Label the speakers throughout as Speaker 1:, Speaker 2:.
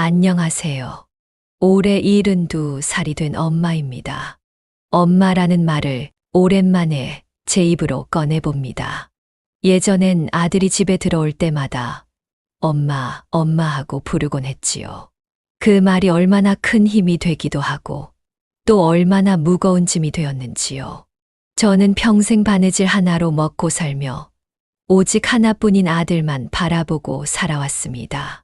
Speaker 1: 안녕하세요. 올해 72살이 된 엄마입니다. 엄마라는 말을 오랜만에 제 입으로 꺼내봅니다. 예전엔 아들이 집에 들어올 때마다 엄마, 엄마 하고 부르곤 했지요. 그 말이 얼마나 큰 힘이 되기도 하고 또 얼마나 무거운 짐이 되었는지요. 저는 평생 바느질 하나로 먹고 살며 오직 하나뿐인 아들만 바라보고 살아왔습니다.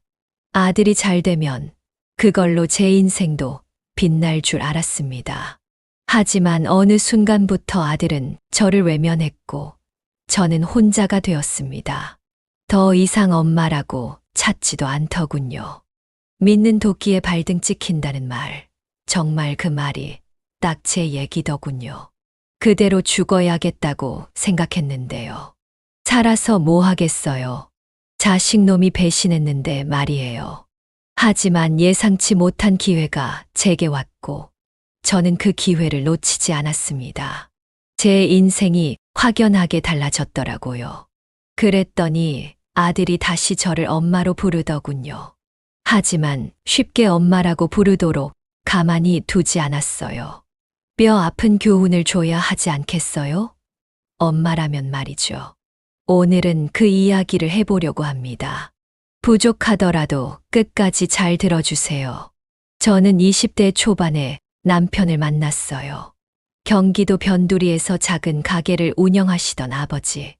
Speaker 1: 아들이 잘 되면 그걸로 제 인생도 빛날 줄 알았습니다. 하지만 어느 순간부터 아들은 저를 외면했고 저는 혼자가 되었습니다. 더 이상 엄마라고 찾지도 않더군요. 믿는 도끼에 발등 찍힌다는 말, 정말 그 말이 딱 제 얘기더군요. 그대로 죽어야겠다고 생각했는데요. 살아서 뭐 하겠어요. 자식놈이 배신했는데 말이에요. 하지만 예상치 못한 기회가 제게 왔고 저는 그 기회를 놓치지 않았습니다. 제 인생이 확연하게 달라졌더라고요. 그랬더니 아들이 다시 저를 엄마로 부르더군요. 하지만 쉽게 엄마라고 부르도록 가만히 두지 않았어요. 뼈 아픈 교훈을 줘야 하지 않겠어요? 엄마라면 말이죠. 오늘은 그 이야기를 해보려고 합니다. 부족하더라도 끝까지 잘 들어주세요. 저는 20대 초반에 남편을 만났어요. 경기도 변두리에서 작은 가게를 운영하시던 아버지.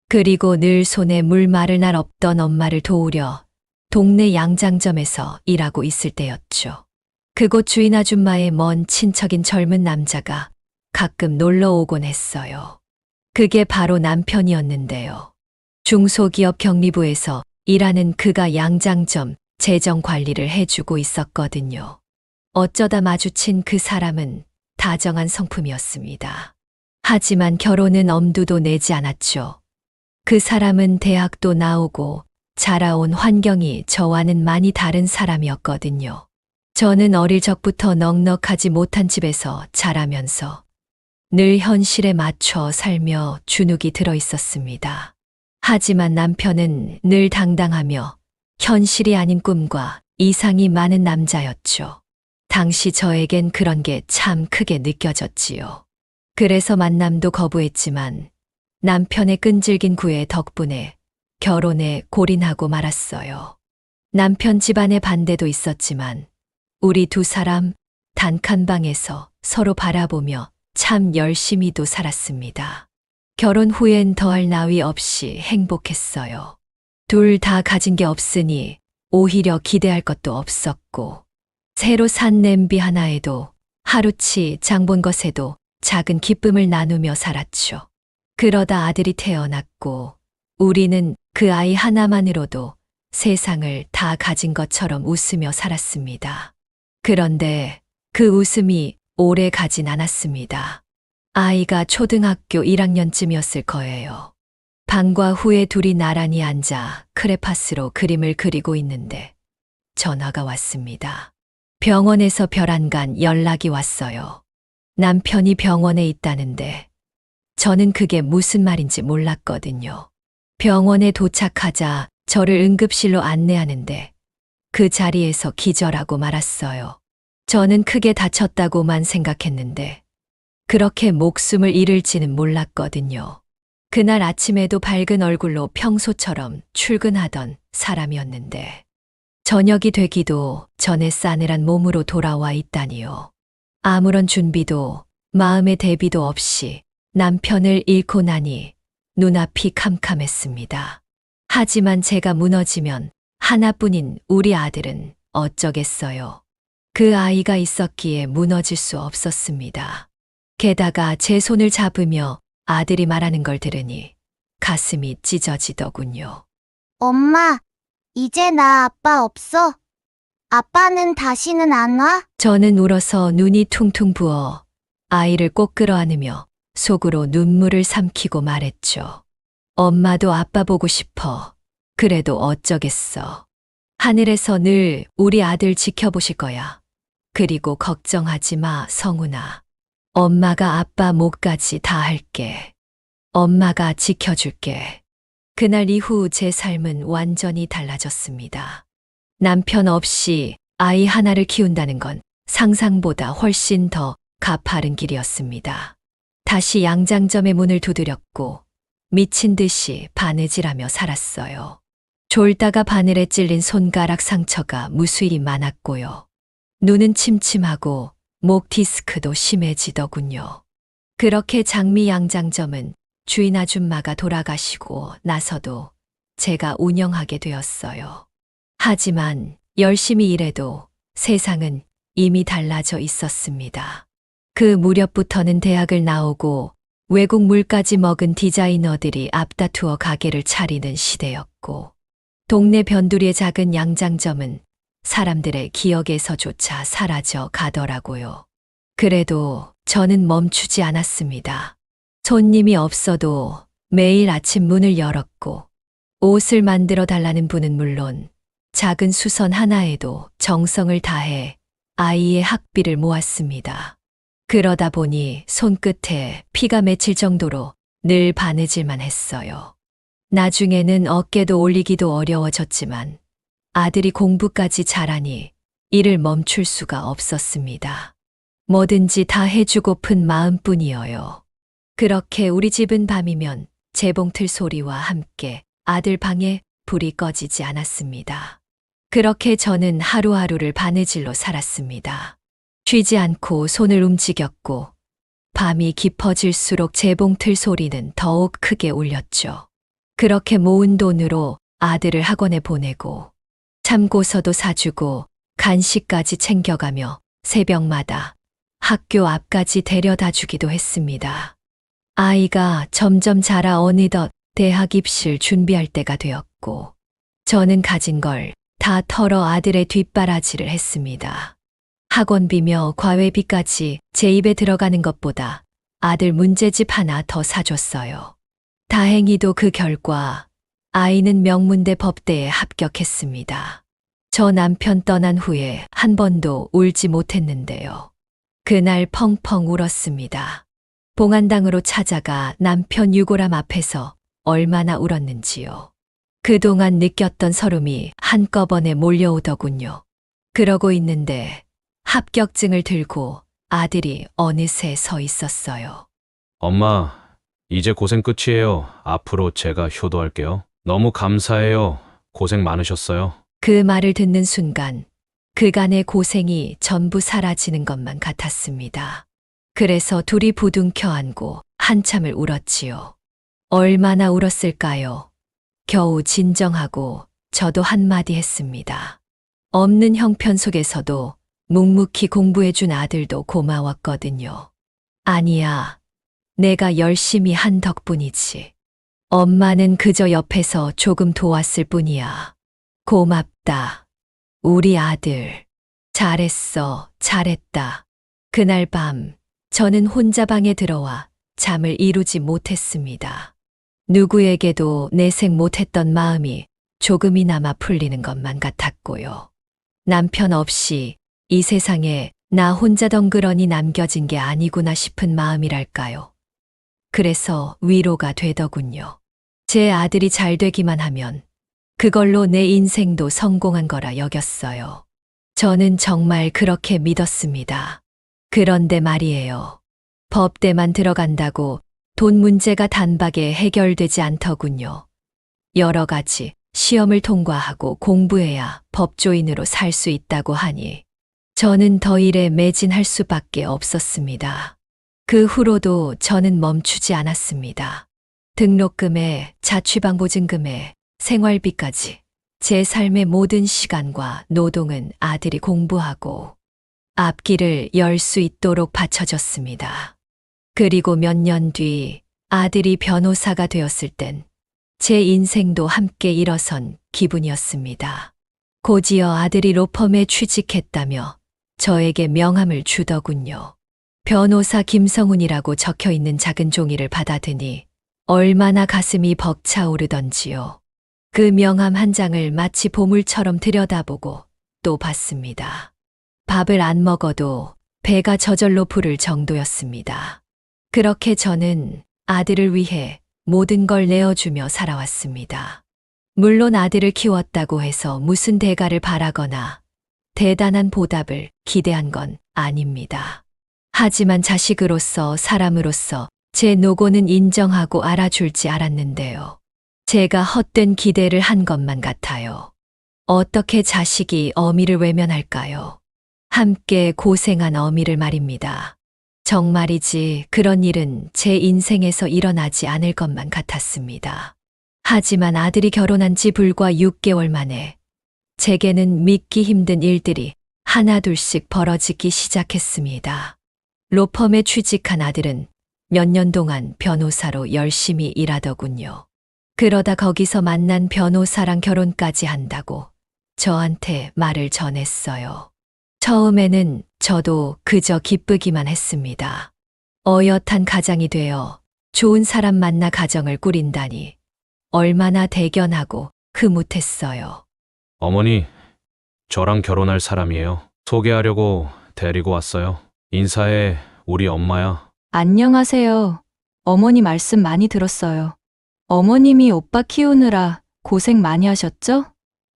Speaker 1: 그리고 늘 손에 물 마를 날 없던 엄마를 도우려 동네 양장점에서 일하고 있을 때였죠. 그곳 주인 아줌마의 먼 친척인 젊은 남자가 가끔 놀러 오곤 했어요. 그게 바로 남편이었는데요. 중소기업 경리부에서 일하는 그가 양장점 재정 관리를 해주고 있었거든요. 어쩌다 마주친 그 사람은 다정한 성품이었습니다. 하지만 결혼은 엄두도 내지 않았죠. 그 사람은 대학도 나오고 자라온 환경이 저와는 많이 다른 사람이었거든요. 저는 어릴 적부터 넉넉하지 못한 집에서 자라면서 늘 현실에 맞춰 살며 주눅이 들어 있었습니다. 하지만 남편은 늘 당당하며 현실이 아닌 꿈과 이상이 많은 남자였죠. 당시 저에겐 그런 게 참 크게 느껴졌지요. 그래서 만남도 거부했지만 남편의 끈질긴 구애 덕분에 결혼에 골인하고 말았어요. 남편 집안의 반대도 있었지만 우리 두 사람 단칸방에서 서로 바라보며 참 열심히도 살았습니다. 결혼 후엔 더할 나위 없이 행복했어요. 둘 다 가진 게 없으니 오히려 기대할 것도 없었고 새로 산 냄비 하나에도 하루치 장 본 것에도 작은 기쁨을 나누며 살았죠. 그러다 아들이 태어났고 우리는 그 아이 하나만으로도 세상을 다 가진 것처럼 웃으며 살았습니다. 그런데 그 웃음이 오래 가진 않았습니다. 아이가 초등학교 1학년쯤이었을 거예요. 방과 후에 둘이 나란히 앉아 크레파스로 그림을 그리고 있는데 전화가 왔습니다. 병원에서 별안간 연락이 왔어요. 남편이 병원에 있다는데 저는 그게 무슨 말인지 몰랐거든요. 병원에 도착하자 저를 응급실로 안내하는데 그 자리에서 기절하고 말았어요. 저는 크게 다쳤다고만 생각했는데 그렇게 목숨을 잃을지는 몰랐거든요. 그날 아침에도 밝은 얼굴로 평소처럼 출근하던 사람이었는데 저녁이 되기도 전에 싸늘한 몸으로 돌아와 있다니요. 아무런 준비도 마음의 대비도 없이 남편을 잃고 나니 눈앞이 캄캄했습니다. 하지만 제가 무너지면 하나뿐인 우리 아들은 어쩌겠어요. 그 아이가 있었기에 무너질 수 없었습니다. 게다가 제 손을 잡으며 아들이 말하는 걸 들으니 가슴이 찢어지더군요.
Speaker 2: 엄마, 이제 나 아빠 없어? 아빠는 다시는 안 와?
Speaker 1: 저는 울어서 눈이 퉁퉁 부어 아이를 꼭 끌어안으며 속으로 눈물을 삼키고 말했죠. 엄마도 아빠 보고 싶어. 그래도 어쩌겠어. 하늘에서 늘 우리 아들 지켜보실 거야. 그리고 걱정하지 마, 성훈아. 엄마가 아빠 목까지 다 할게. 엄마가 지켜줄게. 그날 이후 제 삶은 완전히 달라졌습니다. 남편 없이 아이 하나를 키운다는 건 상상보다 훨씬 더 가파른 길이었습니다. 다시 양장점의 문을 두드렸고 미친 듯이 바느질하며 살았어요. 졸다가 바늘에 찔린 손가락 상처가 무수히 많았고요. 눈은 침침하고 목 디스크도 심해지더군요. 그렇게 장미 양장점은 주인 아줌마가 돌아가시고 나서도 제가 운영하게 되었어요. 하지만 열심히 일해도 세상은 이미 달라져 있었습니다. 그 무렵부터는 대학을 나오고 외국 물까지 먹은 디자이너들이 앞다투어 가게를 차리는 시대였고 동네 변두리의 작은 양장점은 사람들의 기억에서조차 사라져 가더라고요. 그래도 저는 멈추지 않았습니다. 손님이 없어도 매일 아침 문을 열었고 옷을 만들어 달라는 분은 물론 작은 수선 하나에도 정성을 다해 아이의 학비를 모았습니다. 그러다 보니 손끝에 피가 맺힐 정도로 늘 바느질만 했어요. 나중에는 어깨도 올리기도 어려워졌지만 아들이 공부까지 잘하니 일을 멈출 수가 없었습니다. 뭐든지 다 해주고픈 마음뿐이어요. 그렇게 우리 집은 밤이면 재봉틀 소리와 함께 아들 방에 불이 꺼지지 않았습니다. 그렇게 저는 하루하루를 바느질로 살았습니다. 쉬지 않고 손을 움직였고 밤이 깊어질수록 재봉틀 소리는 더욱 크게 울렸죠. 그렇게 모은 돈으로 아들을 학원에 보내고 참고서도 사주고 간식까지 챙겨가며 새벽마다 학교 앞까지 데려다 주기도 했습니다. 아이가 점점 자라 어느덧 대학 입시를 준비할 때가 되었고 저는 가진 걸 다 털어 아들의 뒷바라지를 했습니다. 학원비며 과외비까지 제 입에 들어가는 것보다 아들 문제집 하나 더 사줬어요. 다행히도 그 결과 아이는 명문대 법대에 합격했습니다. 저 남편 떠난 후에 한 번도 울지 못했는데요. 그날 펑펑 울었습니다. 봉안당으로 찾아가 남편 유골함 앞에서 얼마나 울었는지요. 그동안 느꼈던 서름이 한꺼번에 몰려오더군요. 그러고 있는데 합격증을 들고 아들이 어느새 서 있었어요.
Speaker 3: 엄마, 이제 고생 끝이에요. 앞으로 제가 효도할게요. 너무 감사해요. 고생 많으셨어요.
Speaker 1: 그 말을 듣는 순간 그간의 고생이 전부 사라지는 것만 같았습니다. 그래서 둘이 부둥켜 안고 한참을 울었지요. 얼마나 울었을까요? 겨우 진정하고 저도 한마디 했습니다. 없는 형편 속에서도 묵묵히 공부해준 아들도 고마웠거든요. 아니야, 내가 열심히 한 덕분이지. 엄마는 그저 옆에서 조금 도왔을 뿐이야. 고맙다. 우리 아들. 잘했어, 잘했다. 그날 밤 저는 혼자 방에 들어와 잠을 이루지 못했습니다. 누구에게도 내색 못했던 마음이 조금이나마 풀리는 것만 같았고요. 남편 없이 이 세상에 나 혼자 덩그러니 남겨진 게 아니구나 싶은 마음이랄까요. 그래서 위로가 되더군요. 제 아들이 잘 되기만 하면 그걸로 내 인생도 성공한 거라 여겼어요. 저는 정말 그렇게 믿었습니다. 그런데 말이에요. 법대만 들어간다고 돈 문제가 단박에 해결되지 않더군요. 여러 가지 시험을 통과하고 공부해야 법조인으로 살 수 있다고 하니 저는 더 일에 매진할 수밖에 없었습니다. 그 후로도 저는 멈추지 않았습니다. 등록금에 자취방보증금에 생활비까지 제 삶의 모든 시간과 노동은 아들이 공부하고 앞길을 열 수 있도록 바쳐졌습니다. 그리고 몇 년 뒤 아들이 변호사가 되었을 땐 제 인생도 함께 일어선 기분이었습니다. 곧이어 아들이 로펌에 취직했다며 저에게 명함을 주더군요. 변호사 김성훈이라고 적혀 있는 작은 종이를 받아드니 얼마나 가슴이 벅차오르던지요. 그 명함 한 장을 마치 보물처럼 들여다보고 또 봤습니다. 밥을 안 먹어도 배가 저절로 부를 정도였습니다. 그렇게 저는 아들을 위해 모든 걸 내어주며 살아왔습니다. 물론 아들을 키웠다고 해서 무슨 대가를 바라거나 대단한 보답을 기대한 건 아닙니다. 하지만 자식으로서 사람으로서 제 노고는 인정하고 알아줄지 알았는데요. 제가 헛된 기대를 한 것만 같아요. 어떻게 자식이 어미를 외면할까요? 함께 고생한 어미를 말입니다. 정말이지 그런 일은 제 인생에서 일어나지 않을 것만 같았습니다. 하지만 아들이 결혼한 지 불과 6개월 만에 제게는 믿기 힘든 일들이 하나둘씩 벌어지기 시작했습니다. 로펌에 취직한 아들은 몇 년 동안 변호사로 열심히 일하더군요. 그러다 거기서 만난 변호사랑 결혼까지 한다고 저한테 말을 전했어요. 처음에는 저도 그저 기쁘기만 했습니다. 어엿한 가장이 되어 좋은 사람 만나 가정을 꾸린다니 얼마나 대견하고 흐뭇했어요.
Speaker 3: 어머니, 저랑 결혼할 사람이에요. 소개하려고 데리고 왔어요. 인사해, 우리 엄마야.
Speaker 4: 안녕하세요. 어머니 말씀 많이 들었어요. 어머님이 오빠 키우느라 고생 많이 하셨죠?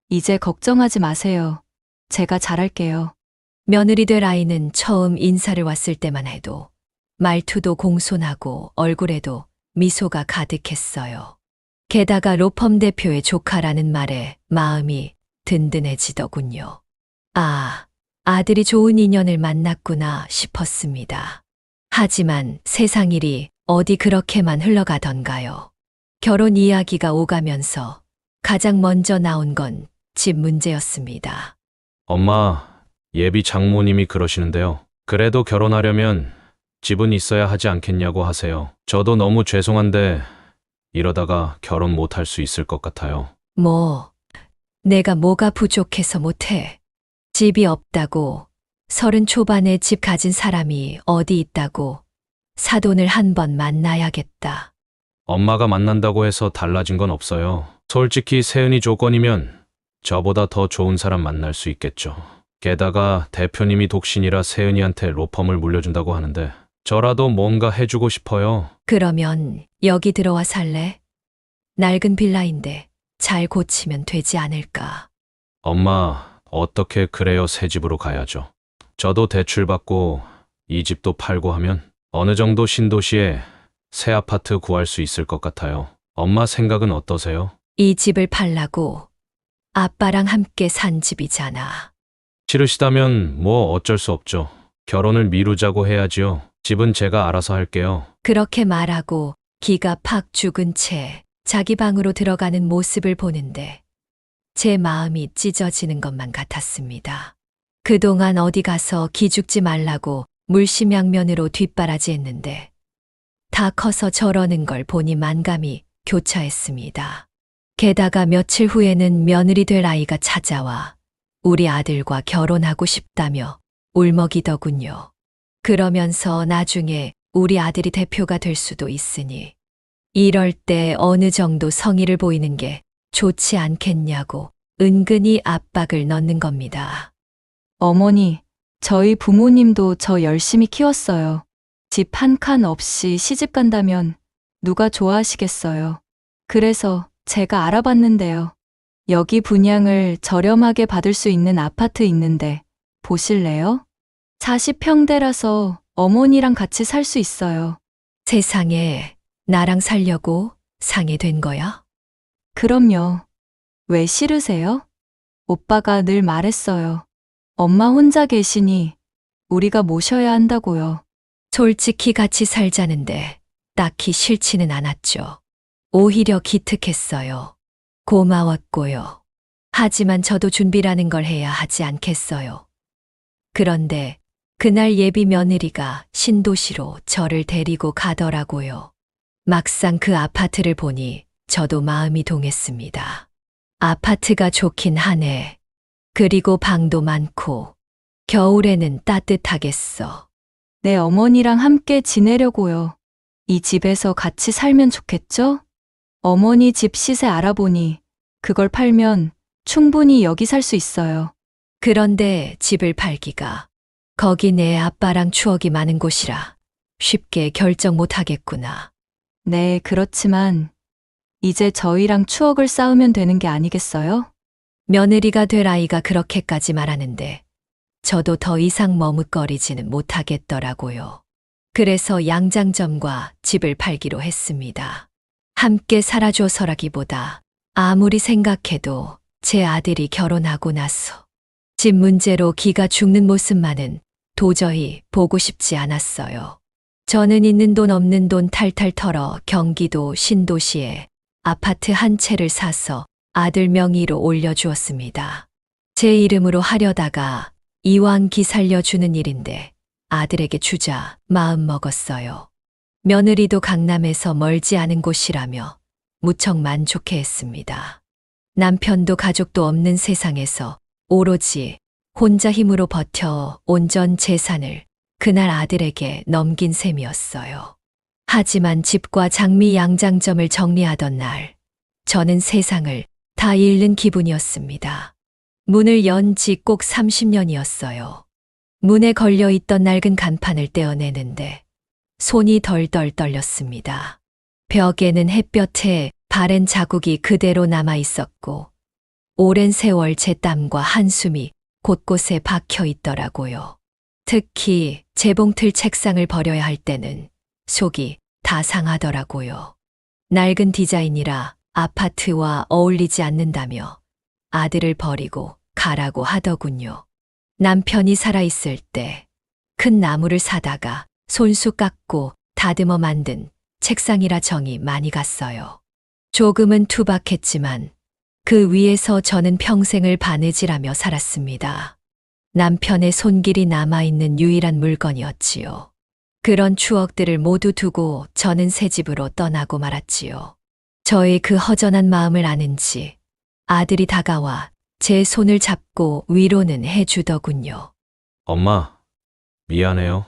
Speaker 4: 이제 걱정하지 마세요. 제가 잘할게요.
Speaker 1: 며느리 될 아이는 처음 인사를 왔을 때만 해도 말투도 공손하고 얼굴에도 미소가 가득했어요. 게다가 로펌 대표의 조카라는 말에 마음이 든든해지더군요. 아, 아들이 좋은 인연을 만났구나 싶었습니다. 하지만 세상 일이 어디 그렇게만 흘러가던가요. 결혼 이야기가 오가면서 가장 먼저 나온 건 집 문제였습니다.
Speaker 3: 엄마, 예비 장모님이 그러시는데요. 그래도 결혼하려면 집은 있어야 하지 않겠냐고 하세요. 저도 너무 죄송한데 이러다가 결혼 못할 수 있을 것 같아요.
Speaker 1: 내가 뭐가 부족해서 못해. 집이 없다고, 30 초반에 집 가진 사람이 어디 있다고, 사돈을 한 번 만나야겠다.
Speaker 3: 엄마가 만난다고 해서 달라진 건 없어요. 솔직히 세은이 조건이면 저보다 더 좋은 사람 만날 수 있겠죠. 게다가 대표님이 독신이라 세은이한테 로펌을 물려준다고 하는데 저라도 뭔가 해주고 싶어요.
Speaker 1: 그러면 여기 들어와 살래? 낡은 빌라인데 잘 고치면 되지 않을까.
Speaker 3: 엄마, 어떻게 그래요? 새 집으로 가야죠. 저도 대출 받고 이 집도 팔고 하면 어느 정도 신도시에 새 아파트 구할 수 있을 것 같아요. 엄마 생각은 어떠세요?
Speaker 1: 이 집을 팔라고 아빠랑 함께 산 집이잖아.
Speaker 3: 싫으시다면 뭐 어쩔 수 없죠. 결혼을 미루자고 해야지요. 집은 제가 알아서 할게요.
Speaker 1: 그렇게 말하고 기가 팍 죽은 채 자기 방으로 들어가는 모습을 보는데 제 마음이 찢어지는 것만 같았습니다. 그동안 어디 가서 기죽지 말라고 물심양면으로 뒷바라지했는데 다 커서 저러는 걸 보니 만감이 교차했습니다. 게다가 며칠 후에는 며느리 될 아이가 찾아와 우리 아들과 결혼하고 싶다며 울먹이더군요. 그러면서 나중에 우리 아들이 대표가 될 수도 있으니 이럴 때 어느 정도 성의를 보이는 게 좋지 않겠냐고 은근히 압박을 넣는 겁니다.
Speaker 4: 어머니, 저희 부모님도 저 열심히 키웠어요. 집 한 칸 없이 시집 간다면 누가 좋아하시겠어요. 그래서 제가 알아봤는데요. 여기 분양을 저렴하게 받을 수 있는 아파트 있는데 보실래요? 40평대라서 어머니랑 같이 살 수 있어요.
Speaker 1: 세상에 나랑 살려고 상해된 거야?
Speaker 4: 그럼요. 왜 싫으세요? 오빠가 늘 말했어요. 엄마 혼자 계시니 우리가 모셔야 한다고요.
Speaker 1: 솔직히 같이 살자는데 딱히 싫지는 않았죠. 오히려 기특했어요. 고마웠고요. 하지만 저도 준비라는 걸 해야 하지 않겠어요. 그런데 그날 예비 며느리가 신도시로 저를 데리고 가더라고요. 막상 그 아파트를 보니 저도 마음이 동했습니다. 아파트가 좋긴 하네. 그리고 방도 많고 겨울에는 따뜻하겠어.
Speaker 4: 내 어머니랑 함께 지내려고요. 이 집에서 같이 살면 좋겠죠? 어머니 집 시세 알아보니 그걸 팔면 충분히 여기 살 수 있어요.
Speaker 1: 그런데 집을 팔기가 거기 내 아빠랑 추억이 많은 곳이라 쉽게 결정 못 하겠구나.
Speaker 4: 네, 그렇지만 이제 저희랑 추억을 쌓으면 되는 게 아니겠어요?
Speaker 1: 며느리가 될 아이가 그렇게까지 말하는데 저도 더 이상 머뭇거리지는 못하겠더라고요. 그래서 양장점과 집을 팔기로 했습니다. 함께 살아줘서라기보다 아무리 생각해도 제 아들이 결혼하고 나서 집 문제로 기가 죽는 모습만은 도저히 보고 싶지 않았어요. 저는 있는 돈 없는 돈 탈탈 털어 경기도 신도시에 아파트 한 채를 사서 아들 명의로 올려주었습니다. 제 이름으로 하려다가 이왕 기 살려주는 일인데 아들에게 주자 마음 먹었어요. 며느리도 강남에서 멀지 않은 곳이라며 무척 만족해 했습니다. 남편도 가족도 없는 세상에서 오로지 혼자 힘으로 버텨 온전 재산을 그날 아들에게 넘긴 셈이었어요. 하지만 집과 장미 양장점을 정리하던 날, 저는 세상을 다 잃는 기분이었습니다. 문을 연 지 꼭 30년이었어요. 문에 걸려있던 낡은 간판을 떼어내는데 손이 덜덜 떨렸습니다. 벽에는 햇볕에 바랜 자국이 그대로 남아 있었고 오랜 세월 제 땀과 한숨이 곳곳에 박혀 있더라고요. 특히 재봉틀 책상을 버려야 할 때는 속이 다 상하더라고요. 낡은 디자인이라 아파트와 어울리지 않는다며 아들을 버리고 가라고 하더군요. 남편이 살아있을 때 큰 나무를 사다가 손수 깎고 다듬어 만든 책상이라 정이 많이 갔어요. 조금은 투박했지만 그 위에서 저는 평생을 바느질하며 살았습니다. 남편의 손길이 남아있는 유일한 물건이었지요. 그런 추억들을 모두 두고 저는 새 집으로 떠나고 말았지요. 저의 그 허전한 마음을 아는지 아들이 다가와 제 손을 잡고 위로는 해주더군요.
Speaker 3: 엄마, 미안해요.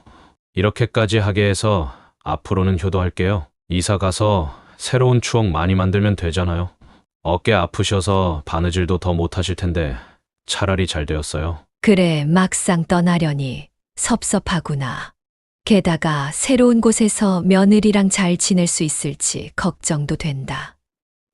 Speaker 3: 이렇게까지 하게 해서 앞으로는 효도할게요. 이사 가서 새로운 추억 많이 만들면 되잖아요. 어깨 아프셔서 바느질도 더 못하실 텐데 차라리 잘 되었어요.
Speaker 1: 그래, 막상 떠나려니 섭섭하구나. 게다가 새로운 곳에서 며느리랑 잘 지낼 수 있을지 걱정도 된다.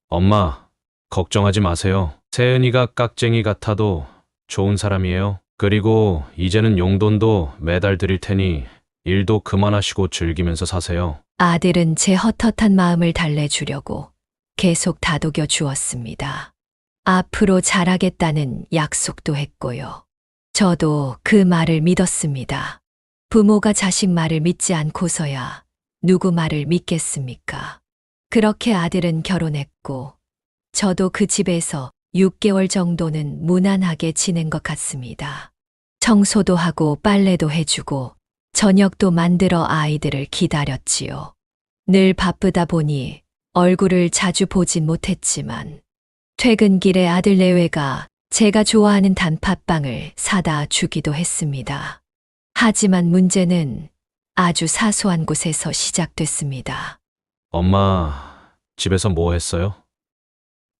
Speaker 3: 엄마, 걱정하지 마세요. 세은이가 깍쟁이 같아도 좋은 사람이에요. 그리고 이제는 용돈도 매달 드릴 테니 일도 그만하시고 즐기면서 사세요.
Speaker 1: 아들은 제 헛헛한 마음을 달래주려고 계속 다독여 주었습니다. 앞으로 잘하겠다는 약속도 했고요. 저도 그 말을 믿었습니다. 부모가 자식 말을 믿지 않고서야 누구 말을 믿겠습니까? 그렇게 아들은 결혼했고, 저도 그 집에서 6개월 정도는 무난하게 지낸 것 같습니다. 청소도 하고 빨래도 해주고 저녁도 만들어 아이들을 기다렸지요. 늘 바쁘다 보니 얼굴을 자주 보진 못했지만 퇴근길에 아들 내외가 제가 좋아하는 단팥빵을 사다 주기도 했습니다. 하지만 문제는 아주 사소한 곳에서 시작됐습니다.
Speaker 3: 엄마, 집에서 뭐 했어요?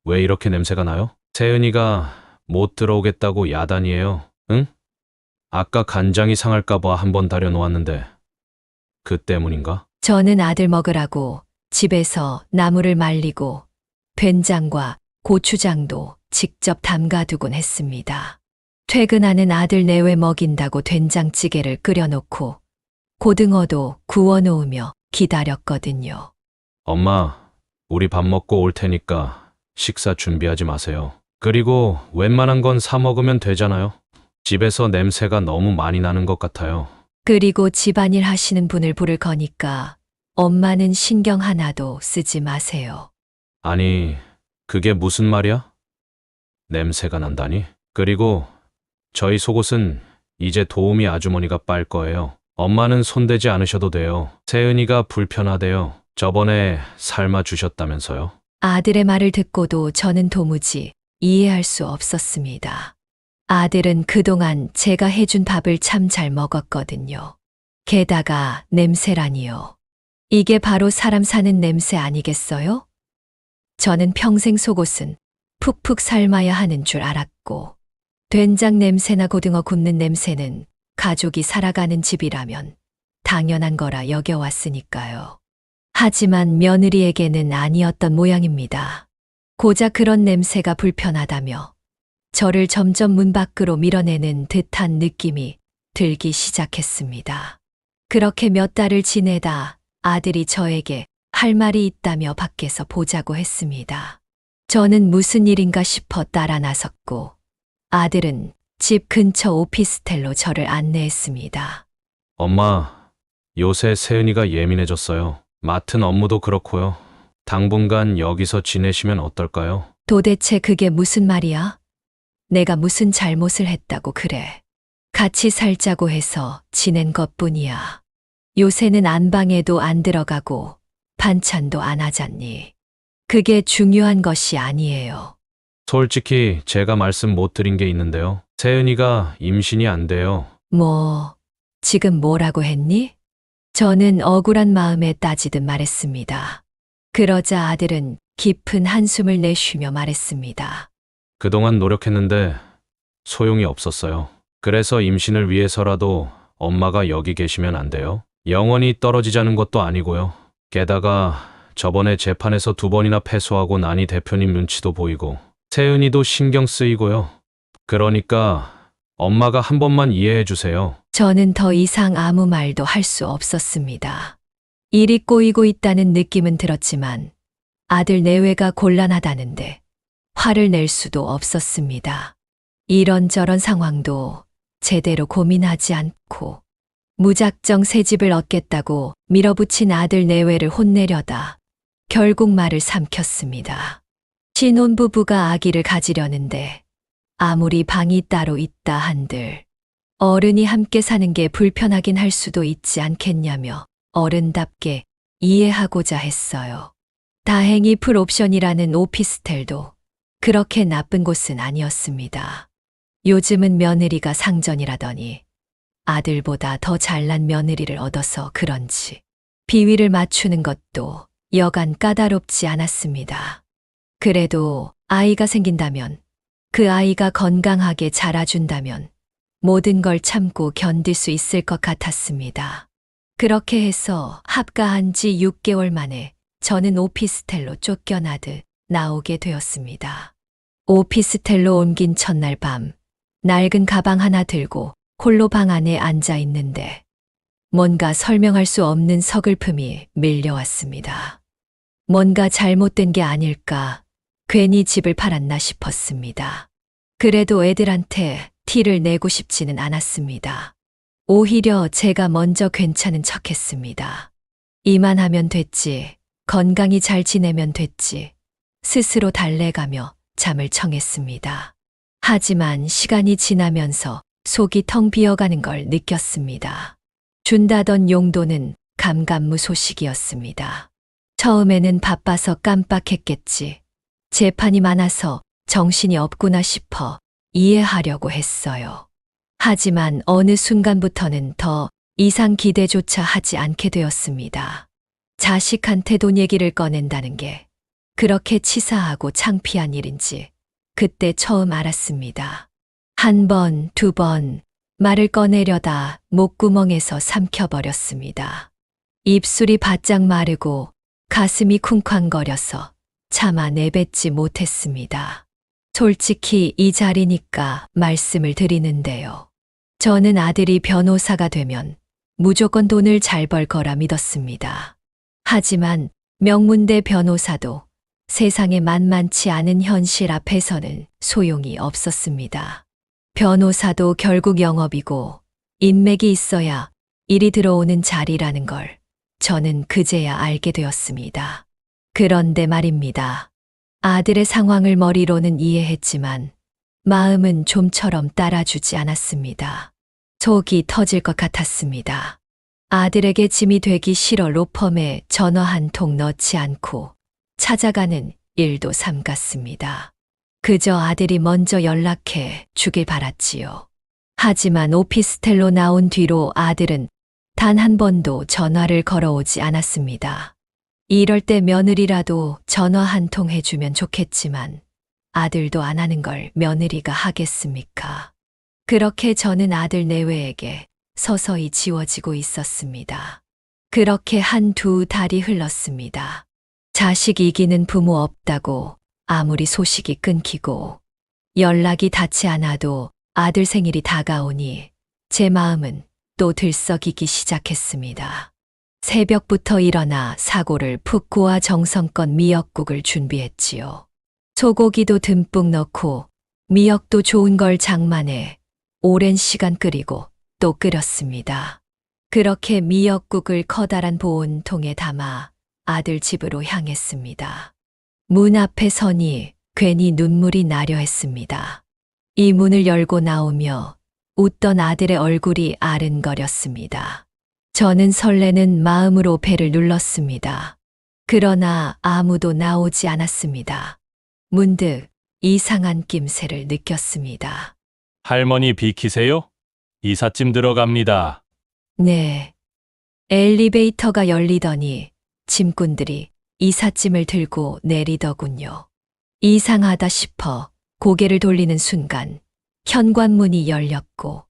Speaker 3: 왜 이렇게 냄새가 나요? 세은이가 못 들어오겠다고 야단이에요. 응? 아까 간장이 상할까봐 한번 다려놓았는데 그 때문인가?
Speaker 1: 저는 아들 먹으라고 집에서 나물을 말리고 된장과 고추장도 직접 담가두곤 했습니다. 퇴근하는 아들 내외 먹인다고 된장찌개를 끓여놓고 고등어도 구워놓으며 기다렸거든요.
Speaker 3: 엄마, 우리 밥 먹고 올 테니까 식사 준비하지 마세요. 그리고 웬만한 건 사 먹으면 되잖아요. 집에서 냄새가 너무 많이 나는 것 같아요.
Speaker 1: 그리고 집안일 하시는 분을 부를 거니까 엄마는 신경 하나도 쓰지 마세요.
Speaker 3: 아니, 그게 무슨 말이야? 냄새가 난다니? 그리고 저희 속옷은 이제 도우미 아주머니가 빨 거예요. 엄마는 손대지 않으셔도 돼요. 세은이가 불편하대요. 저번에 삶아 주셨다면서요.
Speaker 1: 아들의 말을 듣고도 저는 도무지 이해할 수 없었습니다. 아들은 그동안 제가 해준 밥을 참 잘 먹었거든요. 게다가 냄새라니요. 이게 바로 사람 사는 냄새 아니겠어요? 저는 평생 속옷은 푹푹 삶아야 하는 줄 알았고, 된장 냄새나 고등어 굽는 냄새는 가족이 살아가는 집이라면 당연한 거라 여겨왔으니까요. 하지만 며느리에게는 아니었던 모양입니다. 고작 그런 냄새가 불편하다며 저를 점점 문 밖으로 밀어내는 듯한 느낌이 들기 시작했습니다. 그렇게 몇 달을 지내다 아들이 저에게 할 말이 있다며 밖에서 보자고 했습니다. 저는 무슨 일인가 싶어 따라 나섰고 아들은 집 근처 오피스텔로 저를 안내했습니다.
Speaker 3: 엄마, 요새 세은이가 예민해졌어요. 맡은 업무도 그렇고요. 당분간 여기서 지내시면 어떨까요?
Speaker 1: 도대체 그게 무슨 말이야? 내가 무슨 잘못을 했다고 그래. 같이 살자고 해서 지낸 것뿐이야. 요새는 안방에도 안 들어가고 반찬도 안 하잖니. 그게 중요한 것이 아니에요.
Speaker 3: 솔직히 제가 말씀 못 드린 게 있는데요. 세은이가 임신이 안 돼요.
Speaker 1: 뭐, 지금 뭐라고 했니? 저는 억울한 마음에 따지듯 말했습니다. 그러자 아들은 깊은 한숨을 내쉬며 말했습니다.
Speaker 3: 그동안 노력했는데 소용이 없었어요. 그래서 임신을 위해서라도 엄마가 여기 계시면 안 돼요? 영원히 떨어지자는 것도 아니고요. 게다가 저번에 재판에서 2번이나 패소하고 나니 대표님 눈치도 보이고 세은이도 신경 쓰이고요. 그러니까 엄마가 한 번만 이해해 주세요.
Speaker 1: 저는 더 이상 아무 말도 할 수 없었습니다. 일이 꼬이고 있다는 느낌은 들었지만 아들 내외가 곤란하다는데 화를 낼 수도 없었습니다. 이런저런 상황도 제대로 고민하지 않고 무작정 새 집을 얻겠다고 밀어붙인 아들 내외를 혼내려다 결국 말을 삼켰습니다. 신혼부부가 아기를 가지려는데 아무리 방이 따로 있다 한들 어른이 함께 사는 게 불편하긴 할 수도 있지 않겠냐며 어른답게 이해하고자 했어요. 다행히 풀옵션이라는 오피스텔도 그렇게 나쁜 곳은 아니었습니다. 요즘은 며느리가 상전이라더니 아들보다 더 잘난 며느리를 얻어서 그런지 비위를 맞추는 것도 여간 까다롭지 않았습니다. 그래도 아이가 생긴다면 그 아이가 건강하게 자라준다면 모든 걸 참고 견딜 수 있을 것 같았습니다. 그렇게 해서 합가한 지 6개월 만에 저는 오피스텔로 쫓겨나듯 나오게 되었습니다. 오피스텔로 옮긴 첫날 밤, 낡은 가방 하나 들고 홀로 방 안에 앉아 있는데 뭔가 설명할 수 없는 서글픔이 밀려왔습니다. 뭔가 잘못된 게 아닐까, 괜히 집을 팔았나 싶었습니다. 그래도 애들한테 티를 내고 싶지는 않았습니다. 오히려 제가 먼저 괜찮은 척했습니다. 이만하면 됐지, 건강히 잘 지내면 됐지, 스스로 달래가며 잠을 청했습니다. 하지만 시간이 지나면서 속이 텅 비어가는 걸 느꼈습니다. 준다던 용돈은 감감무소식이었습니다. 처음에는 바빠서 깜빡했겠지, 재판이 많아서 정신이 없구나 싶어 이해하려고 했어요. 하지만 어느 순간부터는 더 이상 기대조차 하지 않게 되었습니다. 자식한테 돈 얘기를 꺼낸다는 게 그렇게 치사하고 창피한 일인지 그때 처음 알았습니다. 한 번, 2번 말을 꺼내려다 목구멍에서 삼켜버렸습니다. 입술이 바짝 마르고 가슴이 쿵쾅거려서 차마 내뱉지 못했습니다. 솔직히 이 자리니까 말씀을 드리는데요. 저는 아들이 변호사가 되면 무조건 돈을 잘 벌 거라 믿었습니다. 하지만 명문대 변호사도 세상에 만만치 않은 현실 앞에서는 소용이 없었습니다. 변호사도 결국 영업이고 인맥이 있어야 일이 들어오는 자리라는 걸 저는 그제야 알게 되었습니다. 그런데 말입니다. 아들의 상황을 머리로는 이해했지만 마음은 좀처럼 따라주지 않았습니다. 속이 터질 것 같았습니다. 아들에게 짐이 되기 싫어 로펌에 전화 한 통 넣지 않고 찾아가는 일도 삼갔습니다. 그저 아들이 먼저 연락해 주길 바랐지요. 하지만 오피스텔로 나온 뒤로 아들은 단 한 번도 전화를 걸어오지 않았습니다. 이럴 때 며느리라도 전화 한 통 해주면 좋겠지만 아들도 안 하는 걸 며느리가 하겠습니까? 그렇게 저는 아들 내외에게 서서히 지워지고 있었습니다. 그렇게 1-2달이 흘렀습니다. 자식 이기는 부모 없다고 아무리 소식이 끊기고 연락이 닿지 않아도 아들 생일이 다가오니 제 마음은 또 들썩이기 시작했습니다. 새벽부터 일어나 사고를 푹 고아 정성껏 미역국을 준비했지요. 소고기도 듬뿍 넣고 미역도 좋은 걸 장만해 오랜 시간 끓이고 또 끓였습니다. 그렇게 미역국을 커다란 보온통에 담아 아들 집으로 향했습니다. 문 앞에 서니 괜히 눈물이 나려 했습니다. 이 문을 열고 나오며 웃던 아들의 얼굴이 아른거렸습니다. 저는 설레는 마음으로 배를 눌렀습니다. 그러나 아무도 나오지 않았습니다. 문득 이상한 낌새를 느꼈습니다.
Speaker 5: 할머니 비키세요? 이삿짐 들어갑니다.
Speaker 1: 네. 엘리베이터가 열리더니 짐꾼들이 이삿짐을 들고 내리더군요. 이상하다 싶어 고개를 돌리는 순간 현관문이 열렸고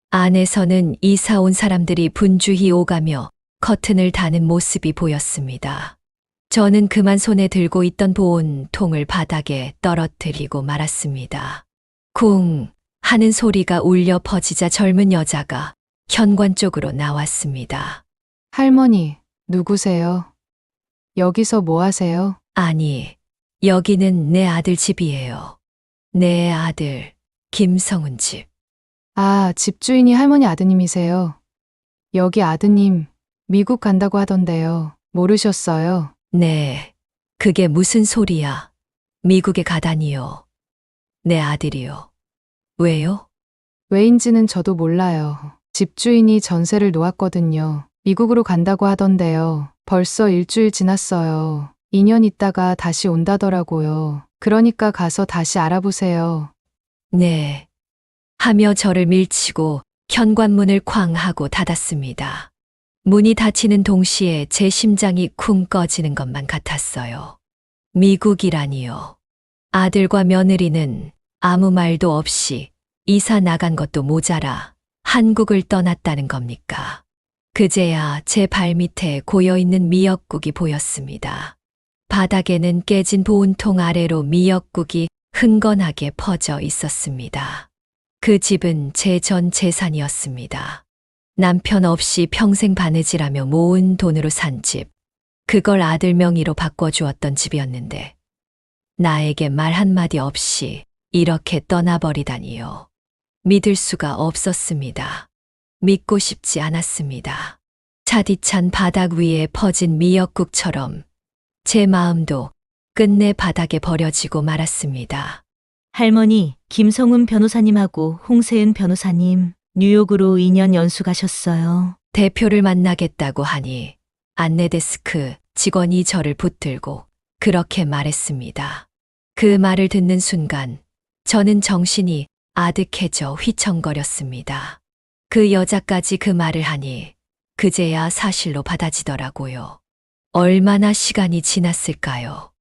Speaker 1: 안에서는 이사 온 사람들이 분주히 오가며 커튼을 다는 모습이 보였습니다. 저는 그만 손에 들고 있던 보온통을 바닥에 떨어뜨리고 말았습니다. 쿵 하는 소리가 울려 퍼지자 젊은 여자가 현관 쪽으로 나왔습니다.
Speaker 6: 할머니, 누구세요? 여기서 뭐 하세요?
Speaker 1: 아니, 여기는 내 아들 집이에요. 내 아들, 김성훈 집.
Speaker 6: 아, 집주인이 할머니 아드님이세요. 여기 아드님, 미국 간다고 하던데요. 모르셨어요?
Speaker 1: 네, 그게 무슨 소리야. 미국에 가다니요. 내 아들이요. 왜요?
Speaker 6: 왜인지는 저도 몰라요. 집주인이 전세를 놓았거든요. 미국으로 간다고 하던데요. 벌써 일주일 지났어요. 2년 있다가 다시 온다더라고요. 그러니까 가서 다시 알아보세요.
Speaker 1: 네. 하며 저를 밀치고 현관문을 쾅 하고 닫았습니다. 문이 닫히는 동시에 제 심장이 쿵 꺼지는 것만 같았어요. 미국이라니요. 아들과 며느리는 아무 말도 없이 이사 나간 것도 모자라 한국을 떠났다는 겁니까? 그제야 제 발밑에 고여있는 미역국이 보였습니다. 바닥에는 깨진 보온통 아래로 미역국이 흥건하게 퍼져 있었습니다. 그 집은 제 전 재산이었습니다. 남편 없이 평생 바느질하며 모은 돈으로 산 집. 그걸 아들 명의로 바꿔주었던 집이었는데 나에게 말 한마디 없이 이렇게 떠나버리다니요. 믿을 수가 없었습니다. 믿고 싶지 않았습니다. 차디찬 바닥 위에 퍼진 미역국처럼 제 마음도 끝내 바닥에 버려지고 말았습니다.
Speaker 7: 할머니, 김성훈 변호사님하고 홍세은 변호사님, 뉴욕으로 2년 연수 가셨어요.
Speaker 1: 대표를 만나겠다고 하니 안내데스크 직원이 저를 붙들고 그렇게 말했습니다. 그 말을 듣는 순간 저는 정신이 아득해져 휘청거렸습니다. 그 여자까지 그 말을 하니 그제야 사실로 받아지더라고요. 얼마나 시간이 지났을까요?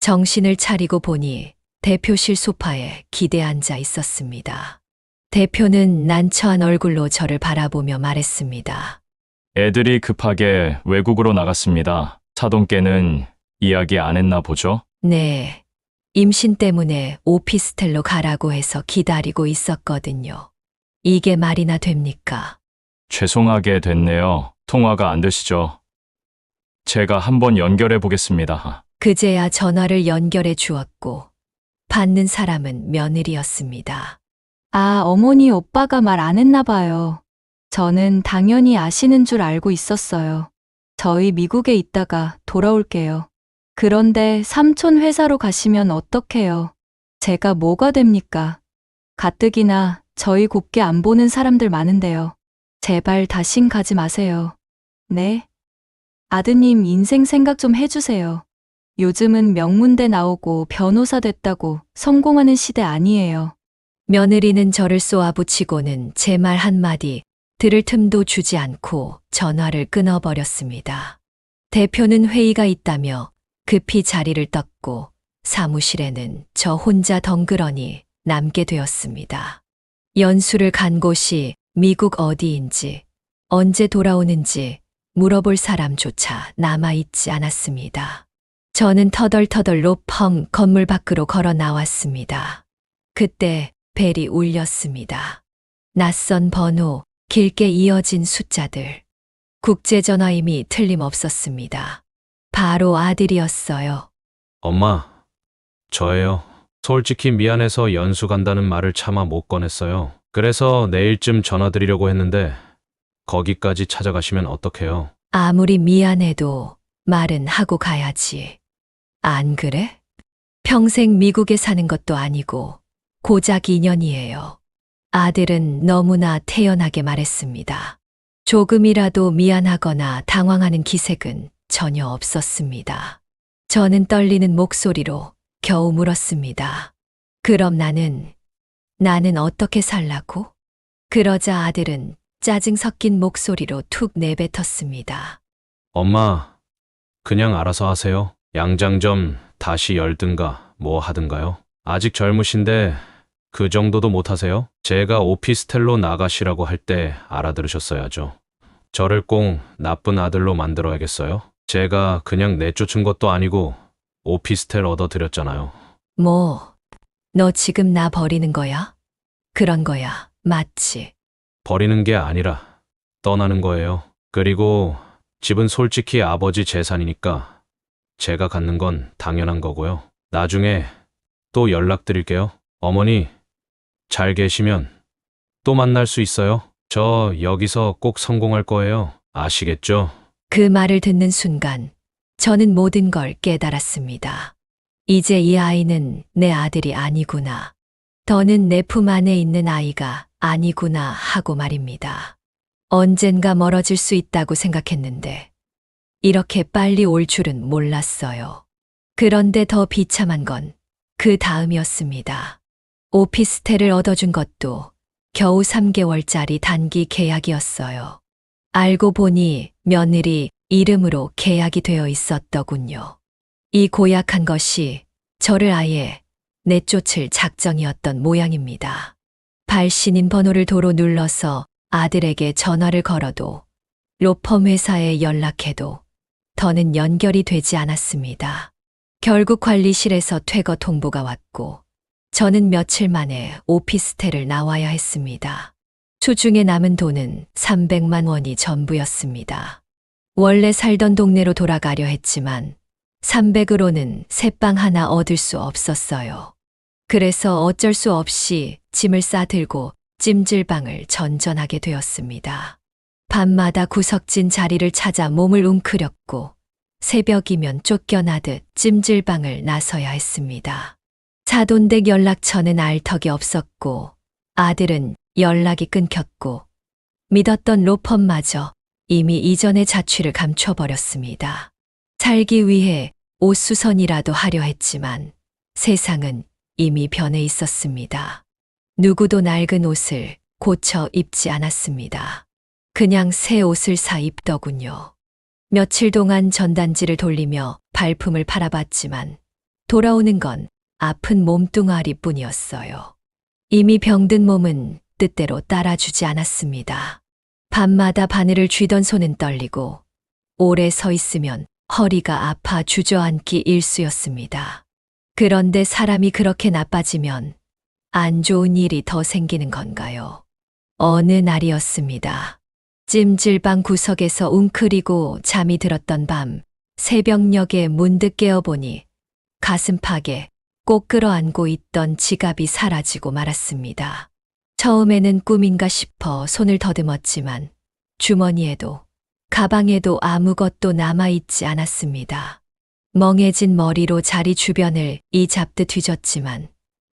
Speaker 1: 정신을 차리고 보니 대표실 소파에 기대 앉아 있었습니다. 대표는 난처한 얼굴로 저를 바라보며 말했습니다.
Speaker 5: 애들이 급하게 외국으로 나갔습니다. 차동께는 이야기 안 했나 보죠?
Speaker 1: 네. 임신 때문에 오피스텔로 가라고 해서 기다리고 있었거든요. 이게 말이나 됩니까?
Speaker 5: 죄송하게 됐네요. 통화가 안 되시죠? 제가 한번 연결해 보겠습니다.
Speaker 1: 그제야 전화를 연결해 주었고 받는 사람은 며느리였습니다.
Speaker 4: 아, 어머니 오빠가 말 안 했나 봐요. 저는 당연히 아시는 줄 알고 있었어요. 저희 미국에 있다가 돌아올게요. 그런데 삼촌 회사로 가시면 어떡해요? 제가 뭐가 됩니까? 가뜩이나 저희 곱게 안 보는 사람들 많은데요. 제발 다신 가지 마세요. 네? 아드님 인생 생각 좀 해주세요. 요즘은 명문대 나오고 변호사 됐다고 성공하는 시대 아니에요.
Speaker 1: 며느리는 저를 쏘아붙이고는 제 말 한마디 들을 틈도 주지 않고 전화를 끊어버렸습니다. 대표는 회의가 있다며 급히 자리를 떴고 사무실에는 저 혼자 덩그러니 남게 되었습니다. 연수를 간 곳이 미국 어디인지 언제 돌아오는지 물어볼 사람조차 남아있지 않았습니다. 저는 터덜터덜 로펌 건물 밖으로 걸어 나왔습니다. 그때 벨이 울렸습니다. 낯선 번호, 길게 이어진 숫자들. 국제전화임이 틀림없었습니다. 바로 아들이었어요.
Speaker 3: 엄마, 저예요. 솔직히 미안해서 연수 간다는 말을 차마 못 꺼냈어요. 그래서 내일쯤 전화드리려고 했는데 거기까지 찾아가시면 어떡해요?
Speaker 1: 아무리 미안해도 말은 하고 가야지. 안 그래? 평생 미국에 사는 것도 아니고 고작 2년이에요. 아들은 너무나 태연하게 말했습니다. 조금이라도 미안하거나 당황하는 기색은 전혀 없었습니다. 저는 떨리는 목소리로 겨우 물었습니다. 그럼 나는 어떻게 살라고? 그러자 아들은 짜증 섞인 목소리로 툭 내뱉었습니다.
Speaker 3: 엄마, 그냥 알아서 하세요. 양장점 다시 열든가 뭐 하든가요. 아직 젊으신데 그 정도도 못 하세요? 제가 오피스텔로 나가시라고 할 때 알아들으셨어야죠. 저를 꼭 나쁜 아들로 만들어야겠어요? 제가 그냥 내쫓은 것도 아니고 오피스텔 얻어드렸잖아요.
Speaker 1: 뭐, 너 지금 나 버리는 거야? 그런 거야, 맞지?
Speaker 3: 버리는 게 아니라 떠나는 거예요. 그리고 집은 솔직히 아버지 재산이니까 제가 갖는 건 당연한 거고요. 나중에 또 연락드릴게요. 어머니, 잘 계시면 또 만날 수 있어요. 저 여기서 꼭 성공할 거예요. 아시겠죠?
Speaker 1: 그 말을 듣는 순간 저는 모든 걸 깨달았습니다. 이제 이 아이는 내 아들이 아니구나. 더는 내 품 안에 있는 아이가 아니구나 하고 말입니다. 언젠가 멀어질 수 있다고 생각했는데 이렇게 빨리 올 줄은 몰랐어요. 그런데 더 비참한 건 그 다음이었습니다. 오피스텔을 얻어준 것도 겨우 3개월짜리 단기 계약이었어요. 알고 보니 며느리 이름으로 계약이 되어 있었더군요. 이 고약한 것이 저를 아예 내쫓을 작정이었던 모양입니다. 발신인 번호를 도로 눌러서 아들에게 전화를 걸어도 로펌 회사에 연락해도 더는 연결이 되지 않았습니다. 결국 관리실에서 퇴거 통보가 왔고 저는 며칠 만에 오피스텔을 나와야 했습니다. 수중에 남은 돈은 300만 원이 전부였습니다. 원래 살던 동네로 돌아가려 했지만 300으로는 새방 하나 얻을 수 없었어요. 그래서 어쩔 수 없이 짐을 싸들고 찜질방을 전전하게 되었습니다. 밤마다 구석진 자리를 찾아 몸을 웅크렸고 새벽이면 쫓겨나듯 찜질방을 나서야 했습니다. 자돈댁 연락처는 알 턱이 없었고 아들은 연락이 끊겼고 믿었던 로펌마저 이미 이전의 자취를 감춰버렸습니다. 살기 위해 옷수선이라도 하려 했지만 세상은 이미 변해 있었습니다. 누구도 낡은 옷을 고쳐 입지 않았습니다. 그냥 새 옷을 사 입더군요. 며칠 동안 전단지를 돌리며 발품을 팔아봤지만 돌아오는 건 아픈 몸뚱아리뿐이었어요. 이미 병든 몸은 뜻대로 따라주지 않았습니다. 밤마다 바늘을 쥐던 손은 떨리고 오래 서 있으면 허리가 아파 주저앉기 일쑤였습니다. 그런데 사람이 그렇게 나빠지면 안 좋은 일이 더 생기는 건가요? 어느 날이었습니다. 찜질방 구석에서 웅크리고 잠이 들었던 밤 새벽녘에 문득 깨어보니 가슴팍에 꼭 끌어안고 있던 지갑이 사라지고 말았습니다. 처음에는 꿈인가 싶어 손을 더듬었지만 주머니에도 가방에도 아무것도 남아있지 않았습니다. 멍해진 머리로 자리 주변을 이잡듯 뒤졌지만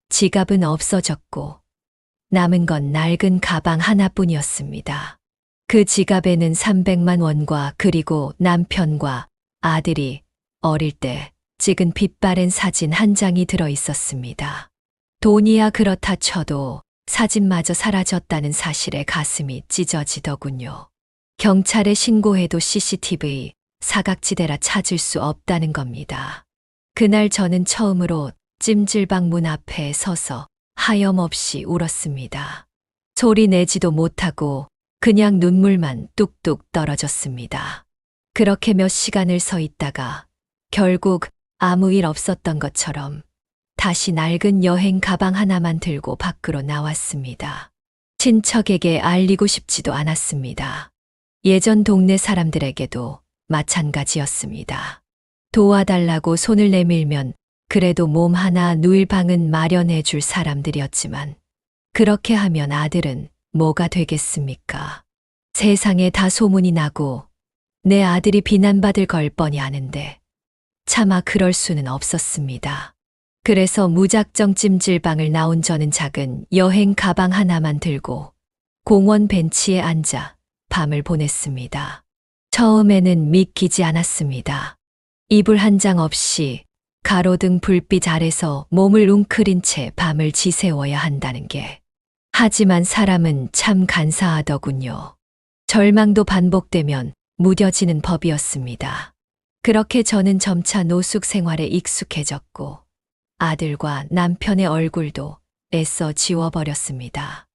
Speaker 1: 지갑은 없어졌고 남은 건 낡은 가방 하나뿐이었습니다. 그 지갑에는 300만 원과 그리고 남편과 아들이 어릴 때 찍은 빛바랜 사진 한 장이 들어 있었습니다. 돈이야 그렇다 쳐도 사진마저 사라졌다는 사실에 가슴이 찢어지더군요. 경찰에 신고해도 CCTV 사각지대라 찾을 수 없다는 겁니다. 그날 저는 처음으로 찜질방 문 앞에 서서 하염없이 울었습니다. 소리 내지도 못하고 그냥 눈물만 뚝뚝 떨어졌습니다. 그렇게 몇 시간을 서 있다가 결국 아무 일 없었던 것처럼 다시 낡은 여행 가방 하나만 들고 밖으로 나왔습니다. 친척에게 알리고 싶지도 않았습니다. 예전 동네 사람들에게도 마찬가지였습니다. 도와달라고 손을 내밀면 그래도 몸 하나 누일 방은 마련해 줄 사람들이었지만 그렇게 하면 아들은 뭐가 되겠습니까? 세상에 다 소문이 나고 내 아들이 비난받을 걸 뻔히 아는데 차마 그럴 수는 없었습니다. 그래서 무작정 찜질방을 나온 저는 작은 여행 가방 하나만 들고 공원 벤치에 앉아 밤을 보냈습니다. 처음에는 믿기지 않았습니다. 이불 한 장 없이 가로등 불빛 아래서 몸을 웅크린 채 밤을 지새워야 한다는 게. 하지만 사람은 참 간사하더군요. 절망도 반복되면 무뎌지는 법이었습니다. 그렇게 저는 점차 노숙 생활에 익숙해졌고 아들과 남편의 얼굴도 애써 지워버렸습니다.